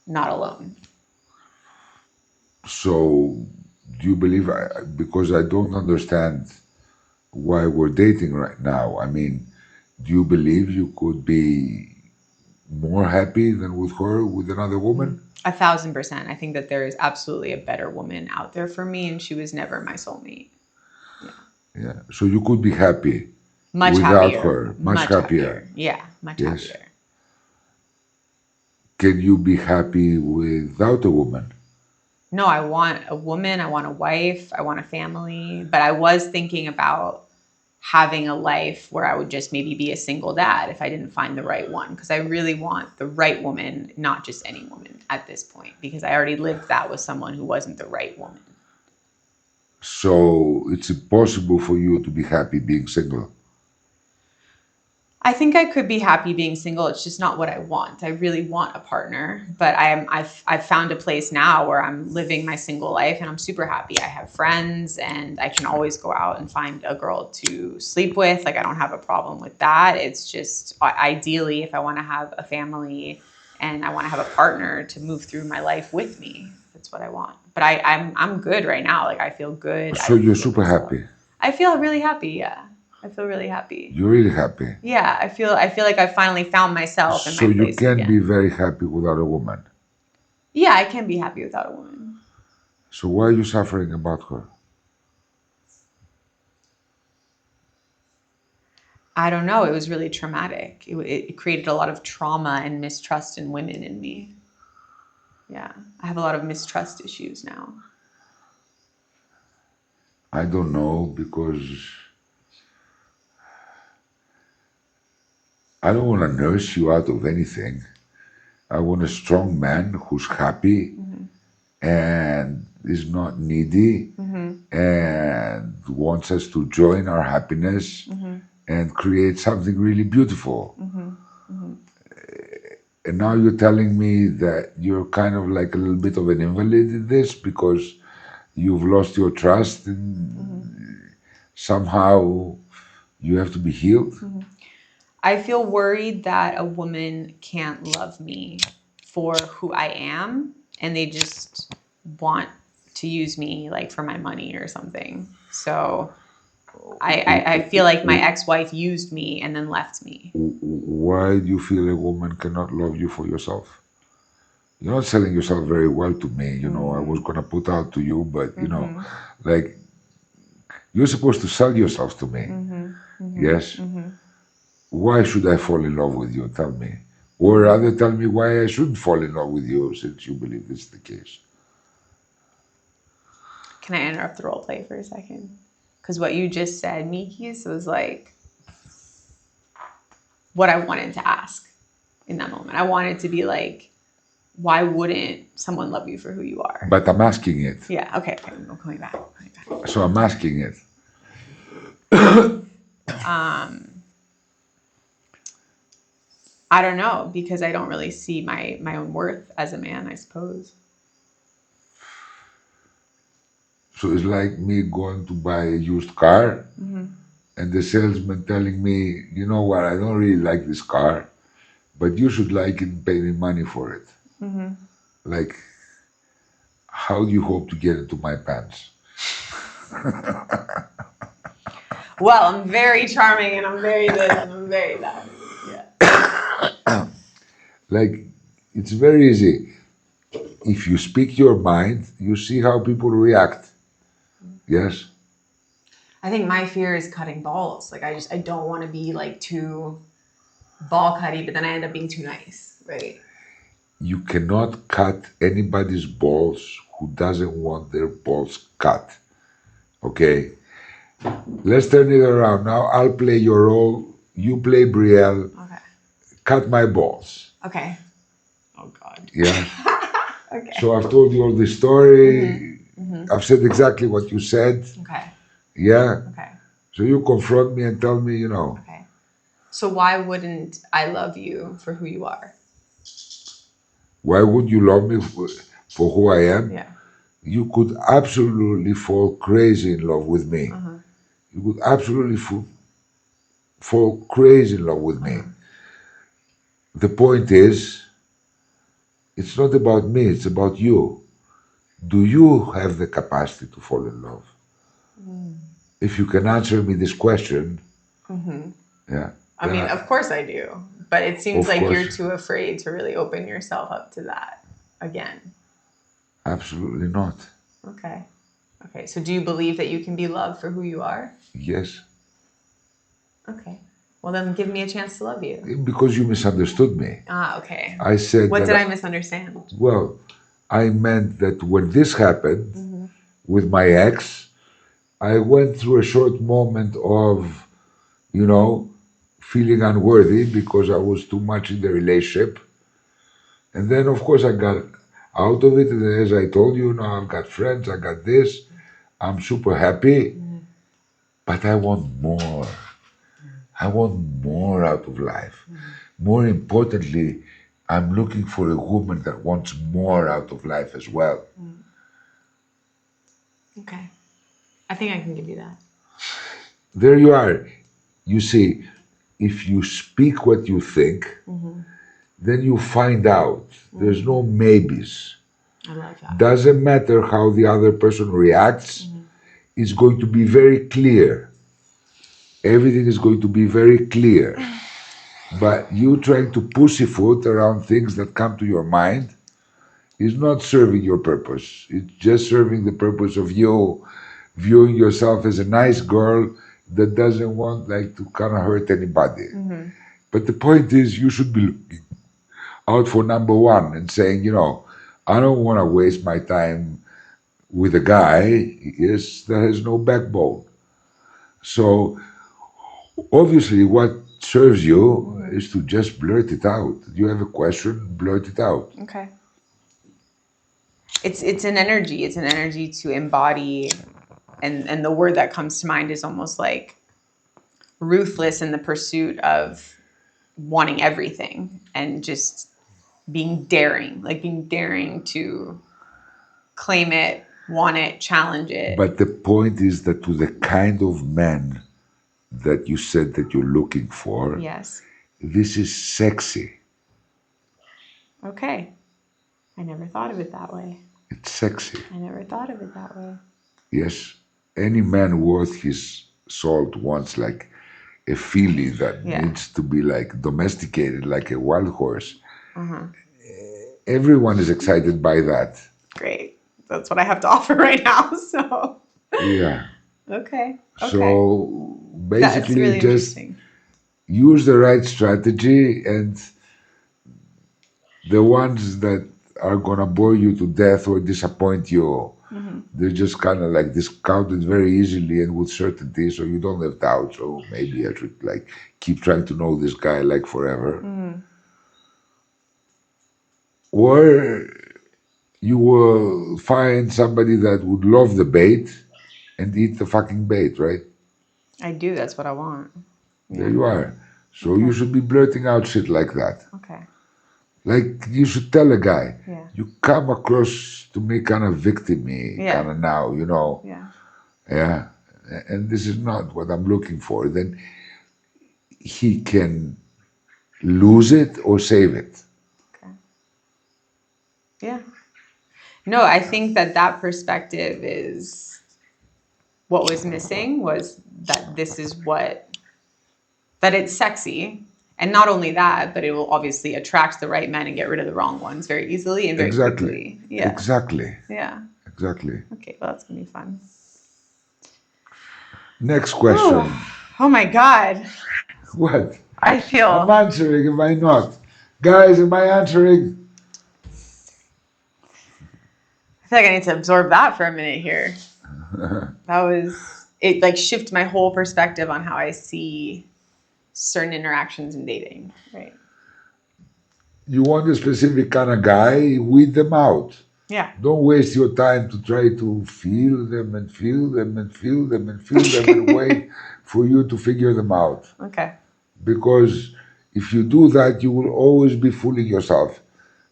not alone. So, do you believe, because I don't understand why we're dating right now, I mean, do you believe you could be more happy than with her, with another woman? 1,000%. I think that there is absolutely a better woman out there for me, and she was never my soulmate. Yeah. So you could be happy Much without happier. her, much happier. Yeah, much Yes. happier. Can you be happy without a woman? No, I want a woman, I want a wife, I want a family, but I was thinking about having a life where I would just maybe be a single dad if I didn't find the right one, because I really want the right woman, not just any woman at this point, because I already lived that with someone who wasn't the right woman. So it's impossible for you to be happy being single. I think I could be happy being single. It's just not what I want. I really want a partner, but I've found a place now where I'm living my single life and I'm super happy. I have friends and I can always go out and find a girl to sleep with. Like, I don't have a problem with that. It's just ideally if I want to have a family and I want to have a partner to move through my life with me, that's what I want. But I'm good right now. Like, I feel good. So you're super happy. I feel really happy. Yeah. I feel really happy. You're really happy. Yeah, I feel like I finally found myself in So my you place can again. be very happy without a woman. Yeah, I can be happy without a woman. So why are you suffering about her? I don't know. It was really traumatic. It created a lot of trauma and mistrust in women in me. Yeah, I have a lot of mistrust issues now. I don't know, because I don't want to nurse you out of anything. I want a strong man who's happy and is not needy and wants us to join our happiness and create something really beautiful. And now you're telling me that you're kind of like a little bit of an invalid in this because you've lost your trust and somehow you have to be healed. I feel worried that a woman can't love me for who I am, and they just want to use me like for my money or something. So I feel like my ex-wife used me and then left me. Why do you feel a woman cannot love you for yourself? You're not selling yourself very well to me. You know, I was going to put out to you, but, you know, like, you're supposed to sell yourself to me. Yes? Why should I fall in love with you? Tell me. Or rather, tell me why I shouldn't fall in love with you, since you believe this is the case. Can I interrupt the role play for a second? Because what you just said, Mikis, was like what I wanted to ask in that moment. I wanted to be like, why wouldn't someone love you for who you are? But I'm asking it. Yeah, okay, I'm coming back. So I'm asking it. I don't know, because I don't really see my own worth as a man, I suppose. So it's like me going to buy a used car and the salesman telling me, you know what, I don't really like this car, but you should like it and pay me money for it. Like, how do you hope to get into my pants? Well, I'm very charming and I'm very this and I'm very that. Yeah. Like, it's very easy. If you speak your mind, you see how people react. Yes? I think my fear is cutting balls. Like, I don't want to be like too ball cutty, but then I end up being too nice, right? you cannot cut anybody's balls who doesn't want their balls cut. Okay? Let's turn it around. Now I'll play your role. You play Brielle. Okay. Cut my balls. Okay. Oh God. Yeah? Okay. So I've told you all the story. Mm-hmm. I've said exactly what you said. Okay. Yeah? Okay. So you confront me and tell me, you know. Okay. So why wouldn't I love you for who you are? Why would you love me for who I am? Yeah. You could absolutely fall crazy in love with me. Uh-huh. You could absolutely fall crazy in love with me. The point is, it's not about me, it's about you. Do you have the capacity to fall in love? If you can answer me this question, yeah. I mean, of course I do. But it seems Of like you're course. too afraid to really open yourself up to that again. Absolutely not. Okay. Okay. So do you believe that you can be loved for who you are? Yes. Okay. Well, then give me a chance to love you. Because you misunderstood me. Ah, okay. I said What that did I misunderstand? well, I meant that when this happened with my ex, I went through a short moment of, you know, feeling unworthy because I was too much in the relationship. And then, of course, I got out of it. And as I told you, now I've got friends, I got this. I'm super happy. But I want more. I want more out of life. More importantly, I'm looking for a woman that wants more out of life as well. Okay. I think I can give you that. There you are. You see, if you speak what you think, then you find out. There's no maybes. I love that. Doesn't matter how the other person reacts, it's going to be very clear. Everything is going to be very clear. But you trying to pussyfoot around things that come to your mind is not serving your purpose. It's just serving the purpose of you viewing yourself as a nice girl that doesn't want like to kind of hurt anybody. But the point is, you should be looking out for number one and saying, you know, I don't want to waste my time with a guy that has no backbone. So obviously, what serves you is to just blurt it out. You have a question, blurt it out. Okay. It's an energy. It's an energy to embody, and the word that comes to mind is almost like ruthless in the pursuit of wanting everything and just being daring, like being daring to claim it, want it, challenge it. But the point is that to the kind of man that you said that you're looking for, Yes. this is sexy. Okay. I never thought of it that way. It's sexy. I never thought of it that way. Yes. Any man worth his salt wants like a filly that needs to be like domesticated like a wild horse. Everyone is excited by that. Great. That's what I have to offer right now. So Yeah. okay. So That's basically really just interesting. use the right strategy, and the ones that are gonna bore you to death or disappoint you, they're just kind of like discounted very easily and with certainty, so you don't have doubt. So maybe I should like keep trying to know this guy like forever. Or you will find somebody that would love the bait and eat the fucking bait, right? I do. That's what I want. There you are. So you should be blurting out shit like that. Okay. Like you should tell a guy, Yeah. you come across to me kind of victim-y, Yeah. kind of now, you know. Yeah. Yeah. And this is not what I'm looking for. Then he can lose it or save it. Okay. Yeah. No, I think that perspective is what was missing, was that this is that it's sexy. And not only that, but it will obviously attract the right men and get rid of the wrong ones very easily and very quickly. Yeah. Exactly. Yeah. Exactly. Okay, well, that's going to be fun. Next question. Oh my God. What? I feel... I'm answering, am I not? Guys, am I answering? feel like I need to absorb that for a minute here. That was, it like shifted my whole perspective on how I see certain interactions in dating. Right. You want a specific kind of guy, weed them out. Yeah. Don't waste your time to try to feel them and feel them and feel them and feel them and wait for you to figure them out. Okay. Because if you do that, you will always be fooling yourself.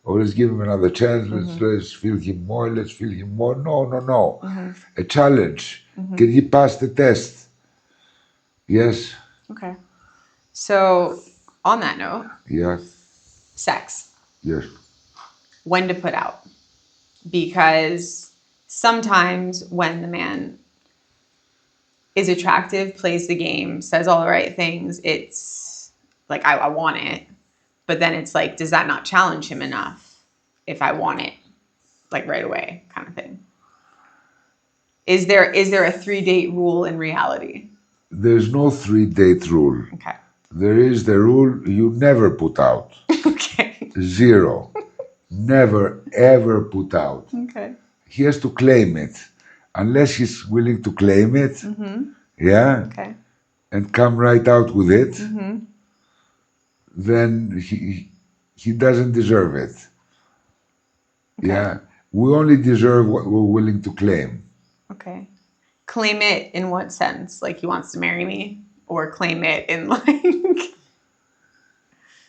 Oh, let's give him another chance. Let's feel him more. Let's feel him more. No. A challenge. Can he pass the test? Yes. Okay. So on that note, Yes. sex. Yes. When to put out. Because sometimes when the man is attractive, plays the game, says all the right things, it's like, I want it. But then it's like, does that not challenge him enough if I want it, like right away kind of thing? Is there a 3-date rule in reality? There's no 3-date rule. Okay. There is the rule you never put out. Okay. 0. Never, ever put out. Okay. He has to claim it. Unless he's willing to claim it, yeah, Okay. and come right out with it, then he doesn't deserve it. Okay. Yeah. We only deserve what we're willing to claim. Okay. Claim it in what sense? Like he wants to marry me? Or claim it in like...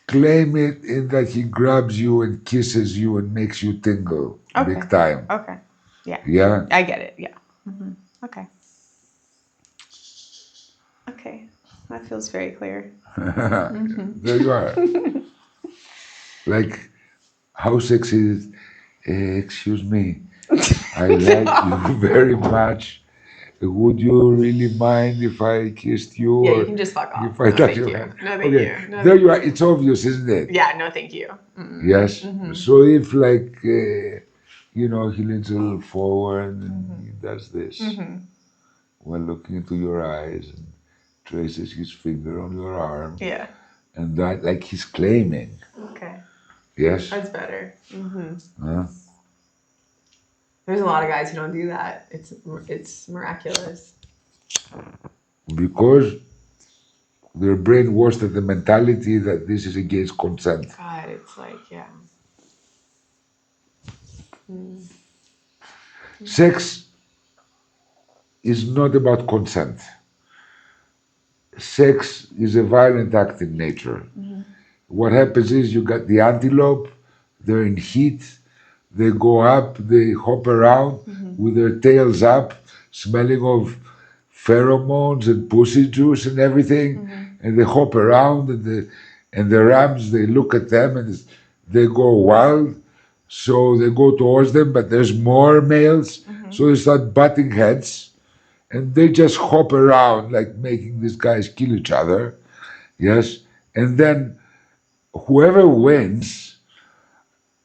Claim it in that he grabs you and kisses you and makes you tingle big time. Okay. Yeah. Yeah. I get it. Yeah. Okay. Okay. That feels very clear. There you are. Like, how sexy is it? Excuse me, I like you very much. Would you really mind if I kissed you? Yeah, or you can just fuck off. if I No, touch thank your you. hand? No, thank Okay, you. No, there thank you are. It's obvious, isn't it? Yeah, no, thank you. Yes. So if like, he leans a little forward and he does this while looking into your eyes and traces his finger on your arm. Yeah. And that, like he's claiming. Okay. Yes. That's better. Huh? There's a lot of guys who don't do that. It's miraculous. Because they're brainwashed at the mentality that this is against consent. God, it's like, yeah. Sex is not about consent. Sex is a violent act in nature. What happens is you got the antelope, they're in heat, they go up, they hop around with their tails up, smelling of pheromones and pussy juice and everything, and they hop around, and the rams, they look at them and they go wild, so they go towards them, but there's more males, so they start butting heads, and they just hop around like making these guys kill each other, yes, and then whoever wins,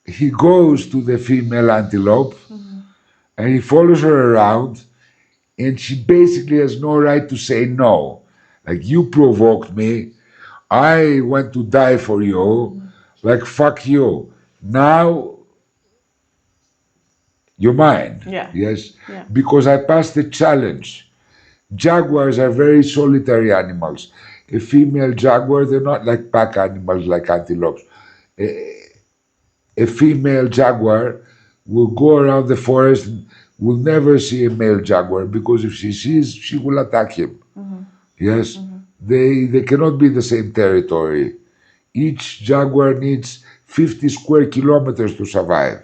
he goes to the female antelope and he follows her around, and she basically has no right to say no. Like, you provoked me, I went to die for you, like, fuck you. Now, you're mine. Yeah. Yes? Yeah. Because I passed the challenge. Jaguars are very solitary animals. A female jaguar, they're not like pack animals like antelopes. A female jaguar will go around the forest and will never see a male jaguar, because if she sees, she will attack him. Yes? They cannot be the same territory. Each jaguar needs 50 square kilometers to survive.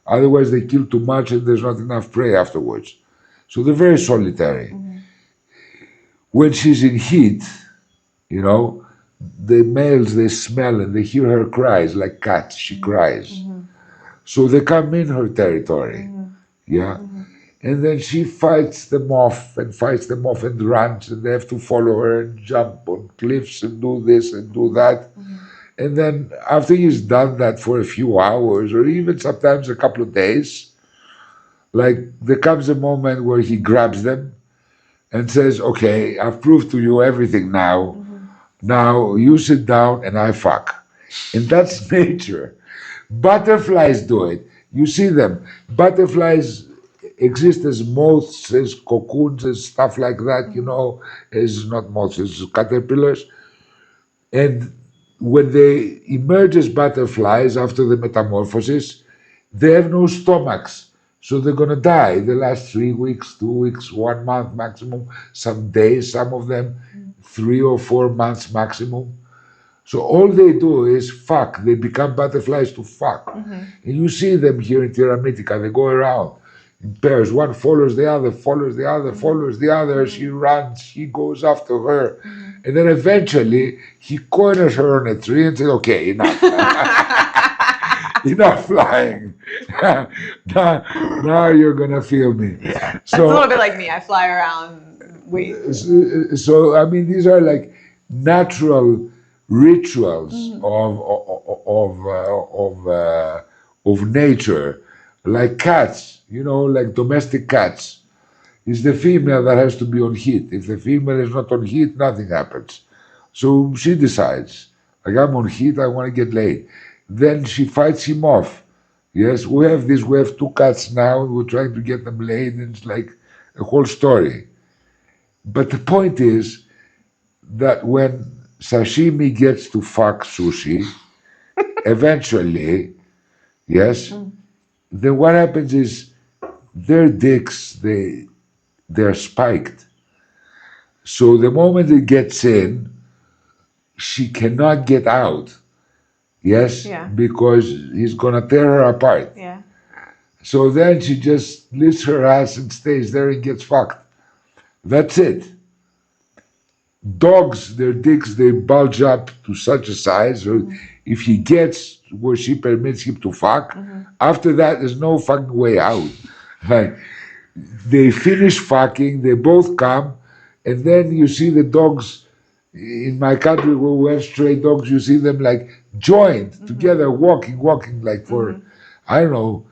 Otherwise, they kill too much and there's not enough prey afterwards. So they're very solitary. When she's in heat, the males, they smell and they hear her cries like cats. She cries. So they come in her territory. Yeah. And then she fights them off and runs, and they have to follow her and jump on cliffs and do this and do that. And then after he's done that for a few hours or even sometimes a couple of days, like, there comes a moment where he grabs them and says, okay, I've proved to you everything now. Now you sit down and I fuck. And that's nature. Butterflies do it. You see them. Butterflies exist as moths, as cocoons, as stuff like that, you know, as not moths, as caterpillars. And when they emerge as butterflies after the metamorphosis, they have no stomachs. So they're going to die. They last 3 weeks, 2 weeks, 1 month maximum, some days, some of them 3 or 4 months maximum. So all they do is fuck. They become butterflies to fuck. And you see them here in Tiramitica. They go around in pairs. One follows the other, follows the other, follows the other. She runs, he goes after her. And then eventually he corners her on a tree and says, okay, enough. Enough flying. now you're going to feel me. That's a little bit like me. I fly around. Wait. So I mean, these are like natural rituals of nature, like cats. You know, like domestic cats. It's the female that has to be on heat. If the female is not on heat, nothing happens. So she decides, like, I'm on heat, I want to get laid. Then she fights him off. Yes, we have 2 cats now, we're trying to get them laid, and it's like a whole story. But the point is that when sashimi gets to fuck sushi, eventually, yes, then what happens is their dicks, they're spiked. So the moment it gets in, she cannot get out. Yes, because he's gonna tear her apart. Yeah. So then she just lifts her ass and stays there and gets fucked. That's it. Dogs, their dicks, they bulge up to such a size, or if he gets where she permits him to fuck, after that, there's no fucking way out. Like, they finish fucking, they both come, and then you see the dogs in my country where we have stray dogs, you see them like joined together, walking like for, I don't know,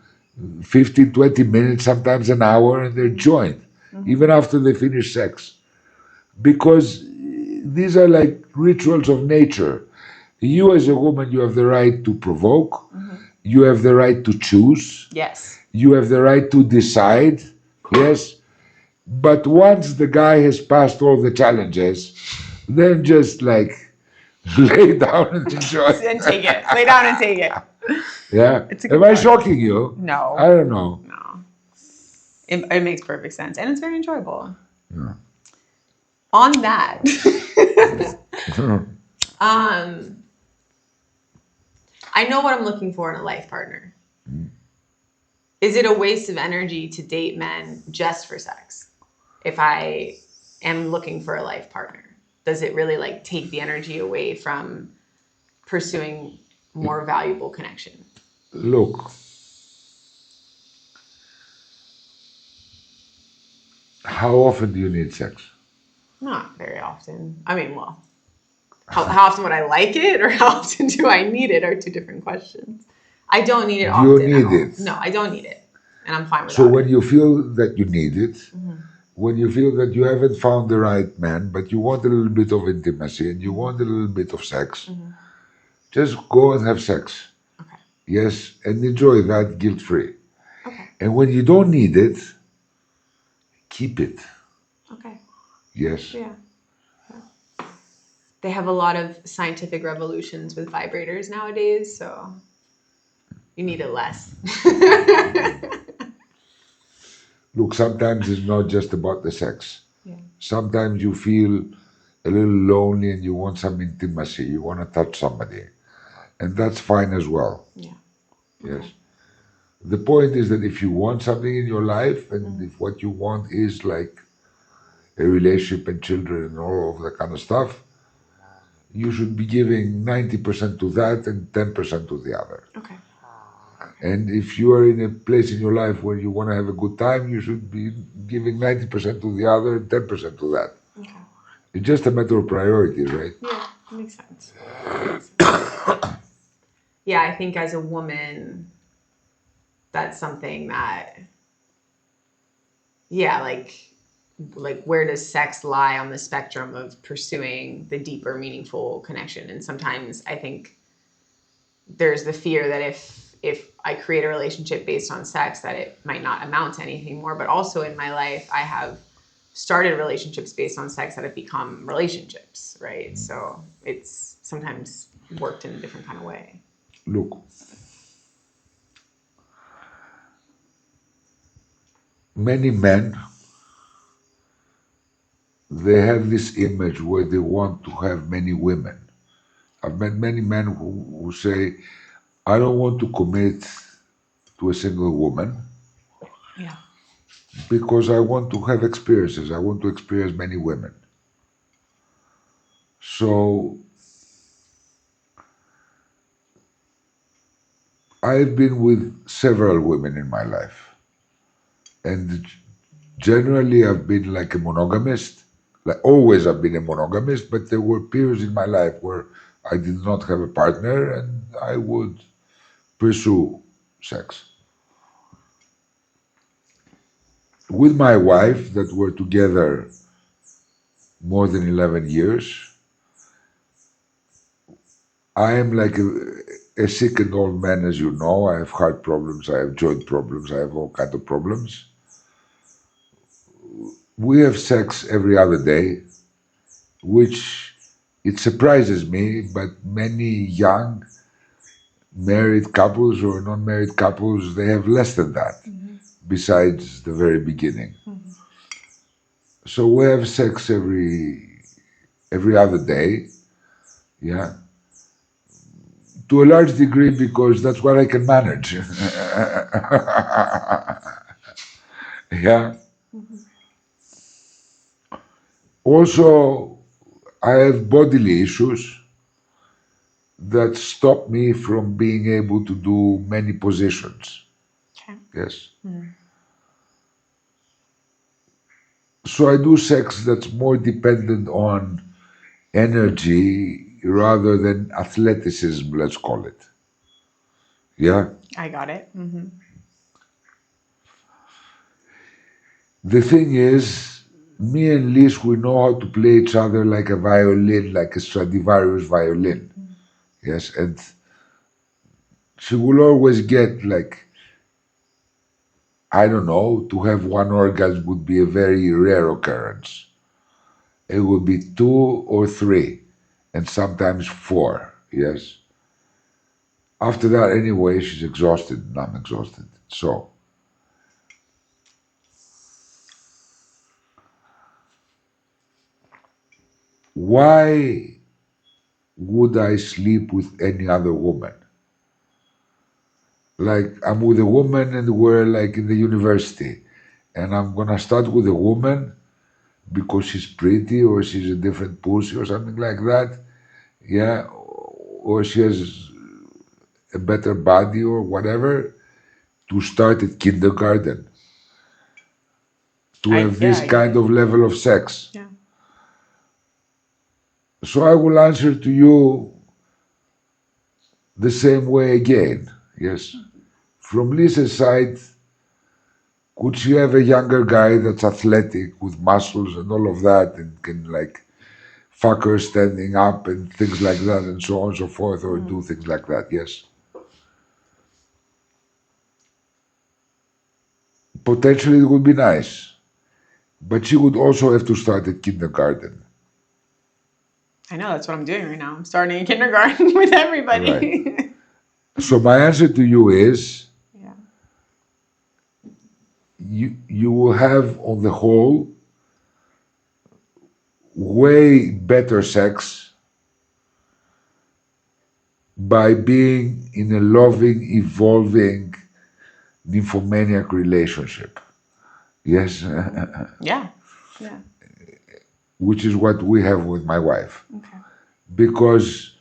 15, 20 minutes, sometimes an hour, and they're joined, even after they finish sex. Because these are like rituals of nature. You as a woman, you have the right to provoke, you have the right to choose, Yes. you have the right to decide, yes. But once the guy has passed all the challenges, then just like lay down and enjoy. And take it. Lay down and take it. Yeah. It's a good Am I point. shocking you? No. I don't know. No. It makes perfect sense. And it's very enjoyable. Yeah. On that, I know what I'm looking for in a life partner. Is it a waste of energy to date men just for sex? If I am looking for a life partner, does it really like take the energy away from pursuing more valuable connection? Look, how often do you need sex? Not very often. I mean, well, how often would I like it, or how often do I need it, are two different questions. I don't need it often. You need it. No, I don't need it. And I'm fine with So it. when you feel that you need it, when you feel that you haven't found the right man, but you want a little bit of intimacy and you want a little bit of sex, just go and have sex. Okay. Yes, and enjoy that guilt-free. Okay. And when you don't need it, keep it. Okay. Yes. Yeah. They have a lot of scientific revolutions with vibrators nowadays, so you need it less. Look, sometimes it's not just about the sex. Yeah. Sometimes you feel a little lonely and you want some intimacy. You want to touch somebody. And that's fine as well. Yeah. Yes. The point is that if you want something in your life, and if what you want is like a relationship and children and all of that kind of stuff, you should be giving 90% to that and 10% to the other. Okay. And if you are in a place in your life where you want to have a good time, you should be giving 90% to the other and 10% to that. Okay. It's just a matter of priorities, right? Yeah, that makes sense. Yeah, I think as a woman, that's something that, yeah, like where does sex lie on the spectrum of pursuing the deeper, meaningful connection? And sometimes I think there's the fear that if I create a relationship based on sex, that it might not amount to anything more. But also in my life, I have started relationships based on sex that have become relationships, right? So it's sometimes worked in a different kind of way. Look, many men, they have this image where they want to have many women. I've met many men who say, I don't want to commit to a single woman Yeah. because I want to have experiences. I want to experience many women. So I've been with several women in my life. And generally I've been like a monogamist. Like always I've been a monogamist, but there were periods in my life where I did not have a partner and I would pursue sex. With my wife, that we're together more than 11 years, I am like a sick and old man, as you know. I have heart problems, I have joint problems, I have all kinds of problems. We have sex every other day, which it surprises me, but many young married couples or non-married couples, they have less than that, besides the very beginning. So we have sex every other day, yeah, to a large degree because that's what I can manage. Yeah. Also, I have bodily issues that stop me from being able to do many positions. Okay. Yes. So I do sex that's more dependent on energy rather than athleticism, let's call it. Yeah. I got it. The thing is, me and Liz, we know how to play each other like a violin, like a Stradivarius violin. Yes, and she will always get like, I don't know, to have one orgasm would be a very rare occurrence. It would be 2 or 3, and sometimes 4, yes. After that, anyway, she's exhausted and I'm exhausted. So, why would I sleep with any other woman? Like, I'm with a woman and we're like in the university, and I'm gonna start with a woman because she's pretty or she's a different pussy or something like that, yeah, or she has a better body or whatever, to start at kindergarten, to have this I get kind it. of level of sex. Yeah. So I will answer to you the same way again. Yes. From Lisa's side, could she have a younger guy that's athletic with muscles and all of that and can like fuck her standing up and things like that and so on and so forth, or do things like that? Yes. Potentially it would be nice. But she would also have to start at kindergarten. I know, that's what I'm doing right now. I'm starting in kindergarten with everybody. Right. So my answer to you is Yeah. you will have on the whole way better sex by being in a loving, evolving, nymphomaniac relationship. Yes, Yeah. Yeah. which is what we have with my wife. Okay. Because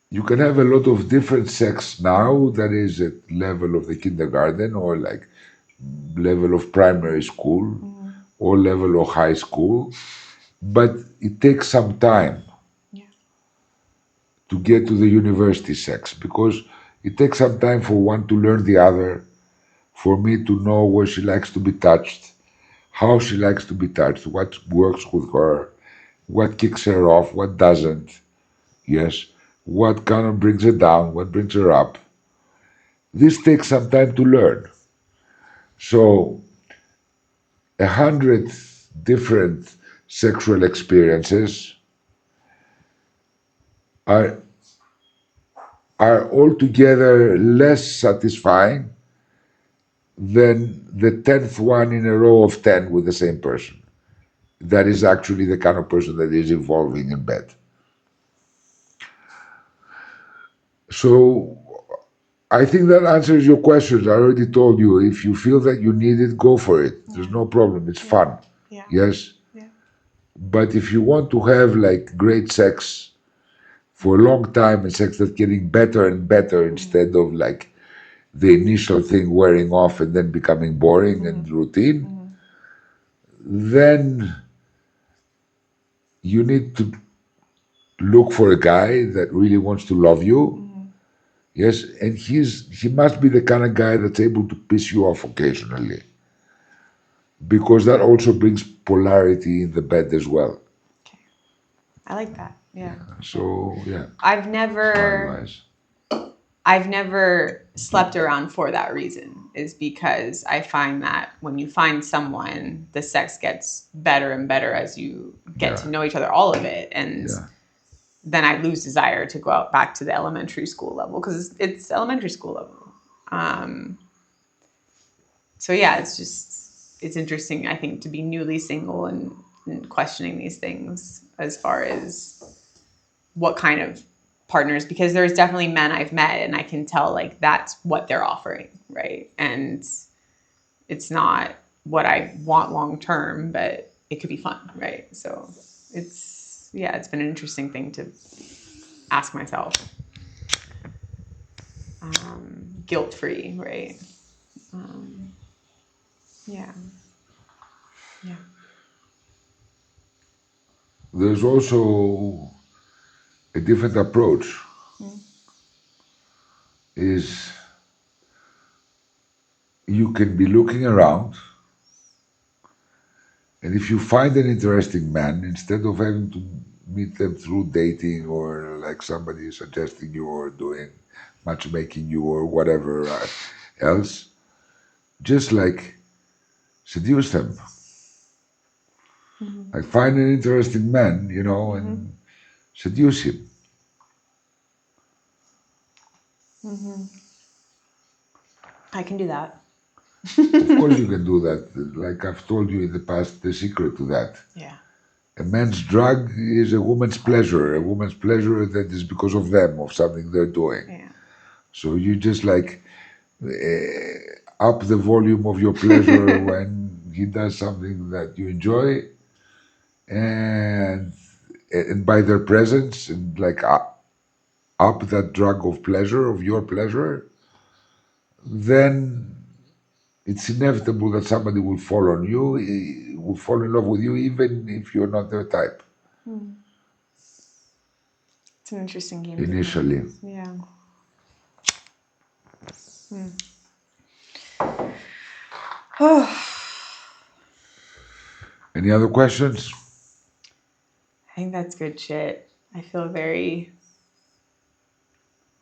you can have a lot of different sex now that is at level of the kindergarten or like level of primary school or level of high school, but it takes some time to get to the university sex because it takes some time for one to learn the other, for me to know where she likes to be touched, how she likes to be touched, what works with her, what kicks her off, what doesn't, yes, what kind of brings her down, what brings her up. This takes some time to learn. So 100 different sexual experiences are altogether less satisfying than the 10th one in a row of 10 with the same person. That is actually the kind of person that is evolving in bed. So I think that answers your questions. I already told you, if you feel that you need it, go for it. There's no problem. It's fun. Yeah. Yes. Yeah. But if you want to have like great sex for a long time and sex that's getting better and better instead of like the initial thing wearing off and then becoming boring and routine, then you need to look for a guy that really wants to love you. Yes, and he must be the kind of guy that's able to piss you off occasionally, because that also brings polarity in the bed as well. Okay. I like that. Yeah. So yeah, I've my never slept around for that reason, is because I find that when you find someone, the sex gets better and better as you get to know each other, all of it. And then I lose desire to go out back to the elementary school level, because it's elementary school level. So yeah, it's interesting, I think, to be newly single and questioning these things as far as what kind of partners, because there's definitely men I've met and I can tell like that's what they're offering, right? And it's not what I want long term, but it could be fun, right? So it's been an interesting thing to ask myself. Guilt-free, right? Yeah. There's also a different approach. Is you can be looking around, and if you find an interesting man, instead of having to meet them through dating or like somebody suggesting you or doing matchmaking you or whatever else, just like seduce them. Like find an interesting man, and seduce him. I can do that. Of course you can do that. Like I've told you in the past, the secret to that. Yeah. A man's drug is a woman's pleasure. A woman's pleasure that is because of them, of something they're doing. Yeah. So you just like up the volume of your pleasure when he does something that you enjoy, and by their presence, and like up that drug of pleasure, of your pleasure, then it's inevitable that somebody will fall on you, will fall in love with you, even if you're not their type. It's an interesting game. Initially. Yeah. Any other questions? I think that's good shit. I feel very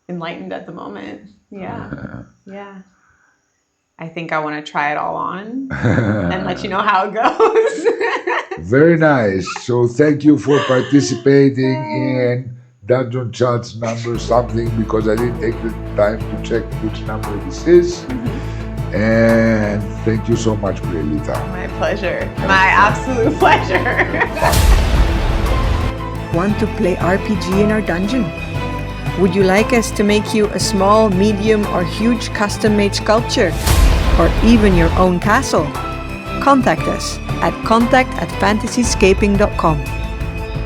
enlightened at the moment. Yeah. Yeah. I think I want to try it all on and let you know how it goes. Very nice. So thank you for participating in Dungeon Chat's number something, because I didn't take the time to check which number this is. And thank you so much, Brielle. My pleasure. My absolute pleasure. Want to play RPG in our dungeon? Would you like us to make you a small, medium, or huge custom-made sculpture? Or even your own castle? Contact us at contact@fantasyscaping.com.